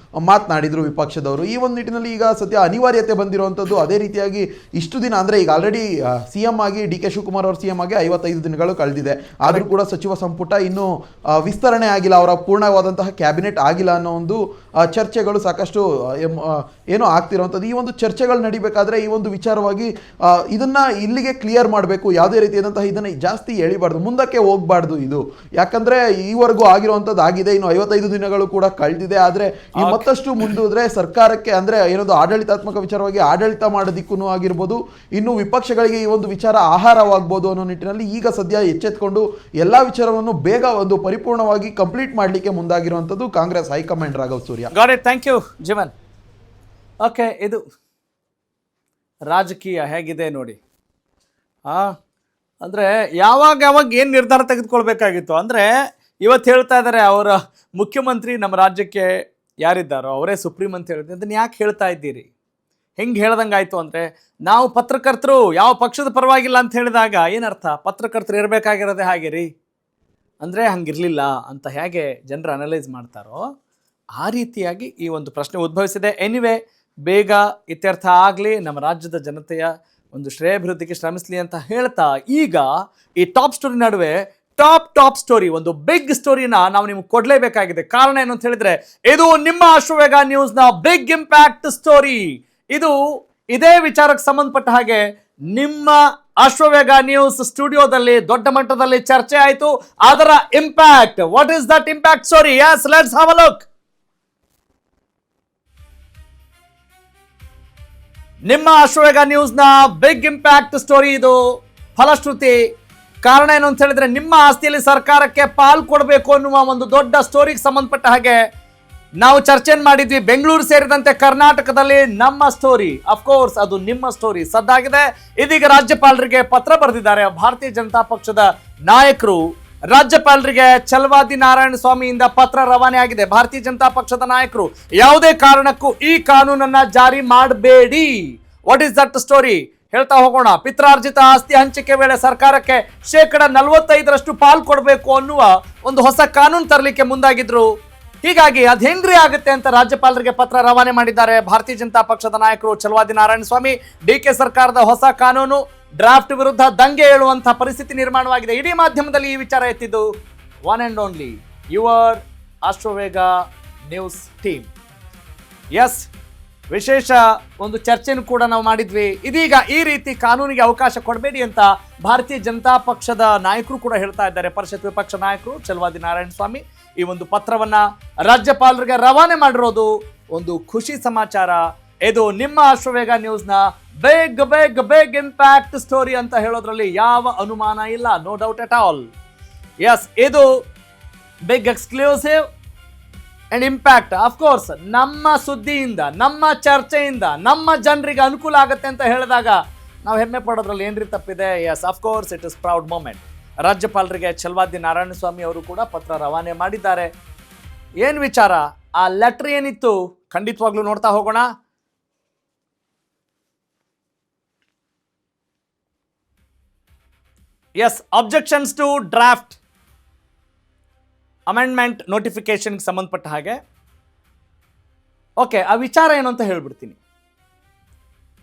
ಮಾತನಾಡಿದರು ವಿಪಕ್ಷದವರು. ಈ ಒಂದು ನಿಟ್ಟಿನಲ್ಲಿ ಈಗ ಸದ್ಯ ಅನಿವಾರ್ಯತೆ ಬಂದಿರುವಂಥದ್ದು. ಅದೇ ರೀತಿಯಾಗಿ ಇಷ್ಟು ದಿನ ಅಂದರೆ ಈಗ ಆಲ್ರೆಡಿ CM ಆಗಿ ಡಿ ಕೆ ಶಿವಕುಮಾರ್ ಅವರು CM ಆಗಿ 55 ದಿನಗಳು ಕಳೆದಿದೆ. ಆದರೂ ಕೂಡ ಸಚಿವ ಸಂಪುಟ ಇನ್ನೂ ವಿಸ್ತರಣೆ ಆಗಿಲ್ಲ, ಅವರ ಪೂರ್ಣವಾದಂತಹ ಕ್ಯಾಬಿನೆಟ್ ಆಗಿಲ್ಲ ಅನ್ನೋ ಒಂದು ಚರ್ಚೆಗಳು ಸಾಕಷ್ಟು ಏನೋ ಆಗ್ತಿರುವಂಥದ್ದು. ಈ ಒಂದು ಚರ್ಚೆಗಳು ನಡಿಬೇಕಾದ್ರೆ ಈ ಒಂದು ವಿಚಾರವಾಗಿ ಇದನ್ನ ಇಲ್ಲಿಗೆ ಕ್ಲಿಯರ್ ಮಾಡಬೇಕು. ಯಾವುದೇ ರೀತಿಯಾದಂತಹ ಇದನ್ನು ಜಾಸ್ತಿ ಎಳಿಬಾರ್ದು, ಮುಂದಕ್ಕೆ ಹೋಗಬಾರ್ದು ಇದು. ಯಾಕಂದ್ರೆ ಈವರೆಗೂ ಆಗಿರುವಂಥದ್ದು ಆಗಿದೆ, ಇನ್ನು 55 ದಿನಗಳು ಕೂಡ ಕಳೆದಿದೆ. ಆದರೆ ಈ ಮತ್ತಷ್ಟು ಮುಂದೂದ್ರೆ ಸರ್ಕಾರಕ್ಕೆ ಅಂದರೆ ಏನೊಂದು ಆಡಳಿತಾತ್ಮಕ ವಿಚಾರವಾಗಿ ಆಡಳಿತ ಮಾಡೋದಿಕ್ಕೂ ಆಗಿರ್ಬೋದು, ಇನ್ನು ವಿಪಕ್ಷಗಳಿಗೆ ಈ ಒಂದು ವಿಚಾರ ಆಹಾರವಾಗ್ಬೋದು ಅನ್ನೋ ನಿಟ್ಟಿನಲ್ಲಿ ಈಗ ಸದ್ಯ ಎಚ್ಚೆತ್ಕೊಂಡು ಎಲ್ಲ ವಿಚಾರವನ್ನು ಬೇಗ ಒಂದು ಪರಿಪೂರ್ಣವಾಗಿ ಕಂಪ್ಲೀಟ್ ಮಾಡಲಿಕ್ಕೆ ಮುಂದಾಗಿರುವಂಥದ್ದು Congress high command. Raghav Surya, got it, thank you Jeevan. Okay, ಇದು ರಾಜಕೀಯ ಹೇಗಿದೆ ನೋಡಿ. ಅಂದರೆ ಯಾವಾಗ ಏನು ನಿರ್ಧಾರ ತೆಗೆದುಕೊಳ್ಬೇಕಾಗಿತ್ತು ಅಂದರೆ ಇವತ್ತು ಹೇಳ್ತಾ ಇದ್ದಾರೆ ಅವರ ಮುಖ್ಯಮಂತ್ರಿ ನಮ್ಮ ರಾಜ್ಯಕ್ಕೆ ಯಾರಿದ್ದಾರೋ ಅವರೇ ಸುಪ್ರೀಂ ಅಂತ ಹೇಳಿದ್ರೆ ಅದನ್ನು ಯಾಕೆ ಹೇಳ್ತಾ ಇದ್ದೀರಿ? ಹೆಂಗೆ ಹೇಳ್ದಂಗಾಯ್ತು ಅಂದರೆ, ನಾವು ಪತ್ರಕರ್ತರು ಯಾವ ಪಕ್ಷದ ಪರವಾಗಿಲ್ಲ ಅಂತ ಹೇಳಿದಾಗ ಏನರ್ಥ? ಪತ್ರಕರ್ತರು ಇರಬೇಕಾಗಿರೋದೇ ಹಾಗೆ ರೀ ಅಂದರೆ ಹಂಗಿರಲಿಲ್ಲ ಅಂತ ಹೇಗೆ ಜನರು ಅನಲೈಸ್ ಮಾಡ್ತಾರೋ ಆ ರೀತಿಯಾಗಿ ಈ ಒಂದು ಪ್ರಶ್ನೆ ಉದ್ಭವಿಸಿದೆ. ಎನಿವೆ, ಬೇಗ ಇತ್ಯರ್ಥ ಆಗಲಿ, ನಮ್ಮ ರಾಜ್ಯದ ಜನತೆಯ ಒಂದು ಶ್ರೇಯಾಭಿವೃದ್ಧಿಗೆ ಶ್ರಮಿಸಲಿ ಅಂತ ಹೇಳ್ತಾ, ಈಗ ಈ ಟಾಪ್ ಸ್ಟೋರಿ ನಡುವೆ ಟಾಪ್ ಸ್ಟೋರಿ, ಒಂದು ಬಿಗ್ ಸ್ಟೋರಿನ ನಾವು ನಿಮ್ಗೆ ಕೊಡಲೇಬೇಕಾಗಿದೆ. ಕಾರಣ ಏನು ಅಂತ ಹೇಳಿದ್ರೆ, ಇದು ನಿಮ್ಮ ಅಶ್ವವೇಗ ನ್ಯೂಸ್ನ ಬಿಗ್ ಇಂಪ್ಯಾಕ್ಟ್ ಸ್ಟೋರಿ. ಇದು ಇದೇ ವಿಚಾರಕ್ಕೆ ಸಂಬಂಧಪಟ್ಟ ಹಾಗೆ ನಿಮ್ಮ ಅಶ್ವವೇಗ ನ್ಯೂಸ್ ಸ್ಟುಡಿಯೋದಲ್ಲಿ ದೊಡ್ಡ ಮಟ್ಟದಲ್ಲಿ ಚರ್ಚೆ ಆಯಿತು. ಅದರ impact, what is that impact story? Yes, let's have a look. ನಿಮ್ಮ ಅಶ್ವವೇಗ ನ್ಯೂಸ್ನ ಬಿಗ್ ಇಂಪ್ಯಾಕ್ಟ್ ಸ್ಟೋರಿ ಇದು. ಫಲಶ್ರುತಿ. ಕಾರಣ ಏನು ಅಂತ ಹೇಳಿದ್ರೆ, ನಿಮ್ಮ ಆಸ್ತಿಯಲ್ಲಿ ಸರ್ಕಾರಕ್ಕೆ ಪಾಲು ಕೊಡಬೇಕು ಅನ್ನುವ ಒಂದು ದೊಡ್ಡ ಸ್ಟೋರಿಗೆ ಸಂಬಂಧಪಟ್ಟ ಹಾಗೆ ನಾವು ಚರ್ಚೆ ಮಾಡಿದ್ವಿ. ಬೆಂಗಳೂರು ಸೇರಿದಂತೆ ಕರ್ನಾಟಕದಲ್ಲಿ ನಮ್ಮ ಸ್ಟೋರಿ, ಅಫ್ಕೋರ್ಸ್ ಅದು ನಿಮ್ಮ ಸ್ಟೋರಿ ಸದ್ದಾಗಿದೆ. ಇದೀಗ ರಾಜ್ಯಪಾಲರಿಗೆ ಪತ್ರ ಬರೆದಿದ್ದಾರೆ ಭಾರತೀಯ ಜನತಾ ಪಕ್ಷದ ನಾಯಕರು. ರಾಜ್ಯಪಾಲರಿಗೆ ಛಲವಾದಿ ನಾರಾಯಣ ಸ್ವಾಮಿಯಿಂದ ಪತ್ರ ರವಾನೆ ಆಗಿದೆ. ಭಾರತೀಯ ಜನತಾ ಪಕ್ಷದ ನಾಯಕರು ಯಾವುದೇ ಕಾರಣಕ್ಕೂ ಈ ಕಾನೂನನ್ನ ಜಾರಿ ಮಾಡಬೇಡಿ. What is that story? ಹೇಳ್ತಾ ಹೋಗೋಣ. ಪಿತ್ರಾರ್ಜಿತ ಆಸ್ತಿ ಹಂಚಿಕೆ ವೇಳೆ ಸರ್ಕಾರಕ್ಕೆ 45% ಪಾಲು ಕೊಡಬೇಕು ಅನ್ನುವ ಒಂದು ಹೊಸ ಕಾನೂನು ತರಲಿಕ್ಕೆ ಮುಂದಾಗಿದ್ರು. ಹೀಗಾಗಿ ಅದು ಹೆಂಗ್ರಿ ಆಗುತ್ತೆ ಅಂತ ರಾಜ್ಯಪಾಲರಿಗೆ ಪತ್ರ ರವಾನೆ ಮಾಡಿದ್ದಾರೆ ಭಾರತೀಯ ಜನತಾ ಪಕ್ಷದ ನಾಯಕರು ಛಲವಾದಿ ನಾರಾಯಣ ಸ್ವಾಮಿ. ಡಿಕೆ ಸರ್ಕಾರದ ಹೊಸ ಕಾನೂನು ಡ್ರಾಫ್ಟ್ ವಿರುದ್ಧ ದಂಗೆ ಏಳುವಂತಹ ಪರಿಸ್ಥಿತಿ ನಿರ್ಮಾಣವಾಗಿದೆ. ಇಡೀ ಮಾಧ್ಯಮದಲ್ಲಿ ಈ ವಿಚಾರ ಎತ್ತಿದ್ದು one and only your Ashwavega news team. Yes, ವಿಶೇಷ ಒಂದು ಚರ್ಚೆನೂ ಕೂಡ ನಾವು ಮಾಡಿದ್ವಿ. ಇದೀಗ ಈ ರೀತಿ ಕಾನೂನಿಗೆ ಅವಕಾಶ ಕೊಡಬೇಡಿ ಅಂತ ಭಾರತೀಯ ಜನತಾ ಪಕ್ಷದ ನಾಯಕರು ಕೂಡ ಹೇಳ್ತಾ ಇದ್ದಾರೆ. ಪರಿಷತ್ ವಿಪಕ್ಷ ನಾಯಕರು ಛಲವಾದಿ ನಾರಾಯಣ ಸ್ವಾಮಿ ಈ ಒಂದು ಪತ್ರವನ್ನ ರಾಜ್ಯಪಾಲರಿಗೆ ರವಾನೆ ಮಾಡಿರೋದು ಒಂದು ಖುಷಿ ಸಮಾಚಾರ. ಇದು ನಿಮ್ಮ ಅಶ್ವವೇಗ ನ್ಯೂಸ್ನ ಬಿಗ್ ಇಂಪ್ಯಾಕ್ಟ್ ಸ್ಟೋರಿ ಅಂತ ಹೇಳೋದ್ರಲ್ಲಿ ಯಾವ ಅನುಮಾನ ಇಲ್ಲ, no doubt at all. Yes, ಇದು big exclusive and impact. Of course ನಮ್ಮ ಸುದ್ದಿಯಿಂದ, ನಮ್ಮ ಚರ್ಚೆಯಿಂದ ನಮ್ಮ ಜನರಿಗೆ ಅನುಕೂಲ ಆಗುತ್ತೆ ಅಂತ ಹೇಳಿದಾಗ ನಾವು ಹೆಮ್ಮೆ ಪಡೋದ್ರಲ್ಲಿ ಏನ್ರಿ ತಪ್ಪಿದೆ? Yes, of course it is proud moment. ರಾಜ್ಯಪಾಲರಿಗೆ ಛಲವಾದಿ ನಾರಾಯಣ ಸ್ವಾಮಿ ಅವರು ಕೂಡ ಪತ್ರ ರವಾನೆ ಮಾಡಿದ್ದಾರೆ. ಏನು ವಿಚಾರ, ಆ ಲೆಟರ್ ಏನಿತ್ತು ಖಂಡಿತವಾಗ್ಲೂ ನೋಡ್ತಾ ಹೋಗೋಣ. Yes, objections to draft amendment ನೋಟಿಫಿಕೇಶನ್ಗೆ ಸಂಬಂಧಪಟ್ಟ ಹಾಗೆ ಓಕೆ, ಆ ವಿಚಾರ ಏನು ಅಂತ ಹೇಳ್ಬಿಡ್ತೀನಿ.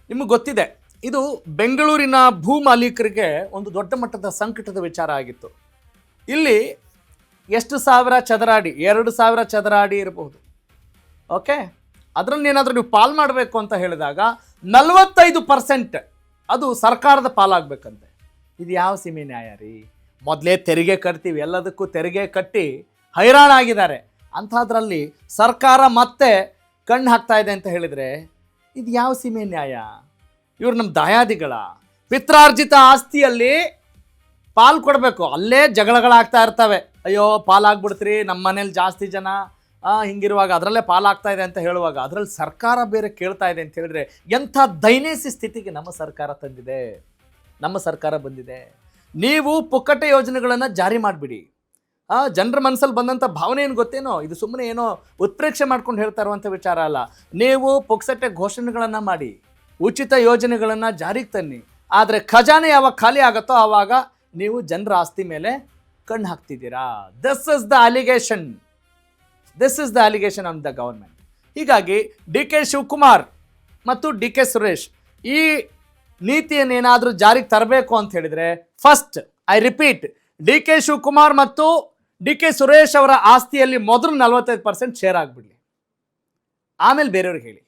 ನಿಮಗೆ ಗೊತ್ತಿದೆ, ಇದು ಬೆಂಗಳೂರಿನ ಭೂ ಮಾಲೀಕರಿಗೆ ಒಂದು ದೊಡ್ಡ ಮಟ್ಟದ ಸಂಕಟದ ವಿಚಾರ ಆಗಿತ್ತು. ಇಲ್ಲಿ ಎಷ್ಟು ಸಾವಿರ ಚದರ ಅಡಿ, 2,000 ಚದರ ಅಡಿ ಇರಬಹುದು. ಓಕೆ, ಅದರಲ್ಲಿ ಏನಾದರೂ ನೀವು ಪಾಲು ಮಾಡಬೇಕು ಅಂತ ಹೇಳಿದಾಗ 45% ಅದು ಸರ್ಕಾರದ ಪಾಲಾಗಬೇಕಂತೆ. ಇದು ಯಾವ ಸೀಮೆ ನ್ಯಾಯ ರೀ? ಮೊದಲೇ ತೆರಿಗೆ ಕಟ್ತೀವಿ, ಎಲ್ಲದಕ್ಕೂ ತೆರಿಗೆ ಕಟ್ಟಿ ಹೈರಾಣಾಗಿದ್ದಾರೆ. ಅಂಥದ್ರಲ್ಲಿ ಸರ್ಕಾರ ಮತ್ತೆ ಕಣ್ಣು ಹಾಕ್ತಾ ಇದೆ ಅಂತ ಹೇಳಿದರೆ ಇದು ಯಾವ ಸೀಮೆ ನ್ಯಾಯ? ಇವ್ರು ನಮ್ಮ ದಾಯಾದಿಗಳ ಪಿತ್ರಾರ್ಜಿತ ಆಸ್ತಿಯಲ್ಲಿ ಪಾಲು ಕೊಡಬೇಕು, ಅಲ್ಲೇ ಜಗಳಗಳಾಗ್ತಾ ಇರ್ತವೆ. ಅಯ್ಯೋ ಪಾಲಾಗ್ಬಿಡ್ತೀರಿ, ನಮ್ಮ ಮನೇಲಿ ಜಾಸ್ತಿ ಜನ ಹಿಂಗಿರುವಾಗ ಅದರಲ್ಲೇ ಪಾಲಾಗ್ತಾ ಇದೆ ಅಂತ ಹೇಳುವಾಗ ಅದರಲ್ಲಿ ಸರ್ಕಾರ ಬೇರೆ ಕೇಳ್ತಾ ಇದೆ ಅಂತ ಹೇಳಿದ್ರೆ ಎಂಥ ದೈನೇಸಿ ಸ್ಥಿತಿಗೆ ನಮ್ಮ ಸರ್ಕಾರ ತಂದಿದೆ, ನಮ್ಮ ಸರ್ಕಾರ ಬಂದಿದೆ. ನೀವು ಪುಕ್ಕಟೆ ಯೋಜನೆಗಳನ್ನು ಜಾರಿ ಮಾಡಿಬಿಡಿ. ಜನರ ಮನಸ್ಸಲ್ಲಿ ಬಂದಂಥ ಭಾವನೆ ಏನು ಗೊತ್ತೇನೋ, ಇದು ಸುಮ್ಮನೆ ಏನೋ ಉತ್ಪ್ರೇಕ್ಷೆ ಮಾಡ್ಕೊಂಡು ಹೇಳ್ತಾ ಇರುವಂಥ ವಿಚಾರ ಅಲ್ಲ. ನೀವು ಪುಕ್ಸಟೆ ಘೋಷಣೆಗಳನ್ನು ಮಾಡಿ, ಉಚಿತ ಯೋಜನೆಗಳನ್ನು ಜಾರಿಗೆ ತನ್ನಿ. ಆದರೆ ಖಜಾನೆ ಯಾವಾಗ ಖಾಲಿ ಆಗುತ್ತೋ ಆವಾಗ ನೀವು ಜನರ ಆಸ್ತಿ ಮೇಲೆ ಕಣ್ಣು ಹಾಕ್ತಿದ್ದೀರಾ. This is the allegation on the government. ಹೀಗಾಗಿ ಡಿ ಕೆ ಶಿವಕುಮಾರ್ ಮತ್ತು ಡಿ ಕೆ ಸುರೇಶ್ ಈ ನೀತಿಯನ್ನೇನಾದರೂ ಜಾರಿಗೆ ತರಬೇಕು ಅಂತ ಹೇಳಿದರೆ, first I repeat, D K Shivakumar ಮತ್ತು ಡಿ ಕೆ ಸುರೇಶ್ ಅವರ ಆಸ್ತಿಯಲ್ಲಿ ಮೊದಲು 45% ಶೇರ್ ಆಗಿಬಿಡಲಿ, ಆಮೇಲೆ ಬೇರೆಯವ್ರಿಗೆ ಹೇಳಿ.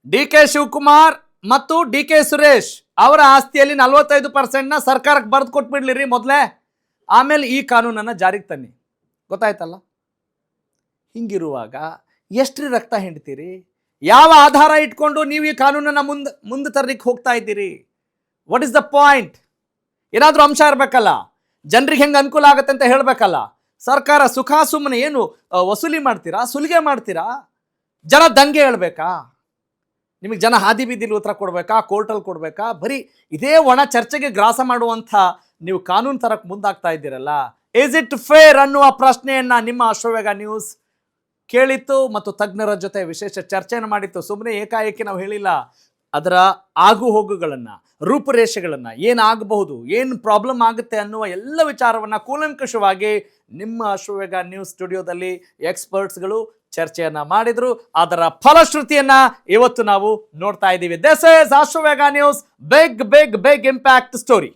ಡಿ ಕೆ ಶಿವಕುಮಾರ್ ಮತ್ತು ಡಿ ಕೆ ಸುರೇಶ್ ಅವರ ಆಸ್ತಿಯಲ್ಲಿ 45%ನ ಸರ್ಕಾರಕ್ಕೆ ಬರೆದು ಕೊಟ್ಬಿಡ್ಲಿರಿ ಮೊದಲೇ, ಆಮೇಲೆ ಈ ಕಾನೂನನ್ನು ಜಾರಿಗೆ ತನ್ನಿ. ಗೊತ್ತಾಯ್ತಲ್ಲ? ಹಿಂಗಿರುವಾಗ ಎಷ್ಟ್ರಿ ರಕ್ತ ಹಿಂಡ್ತೀರಿ? ಯಾವ ಆಧಾರ ಇಟ್ಕೊಂಡು ನೀವು ಈ ಕಾನೂನನ್ನು ಮುಂದೆ ತರಲಿಕ್ಕೆ ಹೋಗ್ತಾ ಇದ್ದೀರಿ? What is the point? ಏನಾದರೂ ಅಂಶ ಇರಬೇಕಲ್ಲ, ಜನರಿಗೆ ಹೆಂಗೆ ಅನುಕೂಲ ಆಗುತ್ತೆ ಅಂತ ಹೇಳಬೇಕಲ್ಲ. ಸರ್ಕಾರ ಸುಖ ಸುಮ್ಮನೆ ಏನು ವಸೂಲಿ ಮಾಡ್ತೀರಾ, ಸುಲಿಗೆ ಮಾಡ್ತೀರಾ? ಜನ ದಂಗೆ ಹೇಳ್ಬೇಕಾ? ನಿಮಗೆ ಜನ ಹಾದಿ ಬೀದಿಲಿ ಉತ್ತರ ಕೊಡಬೇಕಾ, ಕೋರ್ಟಲ್ಲಿ ಕೊಡಬೇಕಾ? ಬರೀ ಇದೇ ಒಣ ಚರ್ಚೆಗೆ ಗ್ರಾಸ ಮಾಡುವಂಥ ನೀವು ಕಾನೂನು ತರಕ್ಕೆ ಮುಂದಾಗ್ತಾ ಇದ್ದೀರಲ್ಲ, ಇಸ್ ಇಟ್ ಫೇರ್ ಅನ್ನುವ ಪ್ರಶ್ನೆಯನ್ನ ನಿಮ್ಮ ಅಶ್ವವೇಗ ನ್ಯೂಸ್ ಕೇಳಿತ್ತು ಮತ್ತು ತಜ್ಞರ ಜೊತೆ ವಿಶೇಷ ಚರ್ಚೆಯನ್ನು ಮಾಡಿತ್ತು. ಸುಮ್ಮನೆ ಏಕಾಏಕಿ ನಾವು ಹೇಳಿಲ್ಲ, ಅದರ ಆಗು ಹೋಗುಗಳನ್ನ, ರೂಪುರೇಷೆಗಳನ್ನ, ಏನಾಗಬಹುದು, ಏನು ಪ್ರಾಬ್ಲಮ್ ಆಗುತ್ತೆ ಅನ್ನುವ ಎಲ್ಲ ವಿಚಾರವನ್ನ ಕೂಲಂಕಷವಾಗಿ ನಿಮ್ಮ ಅಶ್ವವೇಗ ನ್ಯೂಸ್ ಸ್ಟುಡಿಯೋದಲ್ಲಿ ಎಕ್ಸ್ಪರ್ಟ್ಸ್ಗಳು ಚರ್ಚೆಯನ್ನ ಮಾಡಿದ್ರು. ಅದರ ಫಲಶ್ರುತಿಯನ್ನ ಇವತ್ತು ನಾವು ನೋಡ್ತಾ ಇದ್ದೀವಿ. This is Ashwavega news, big impact story.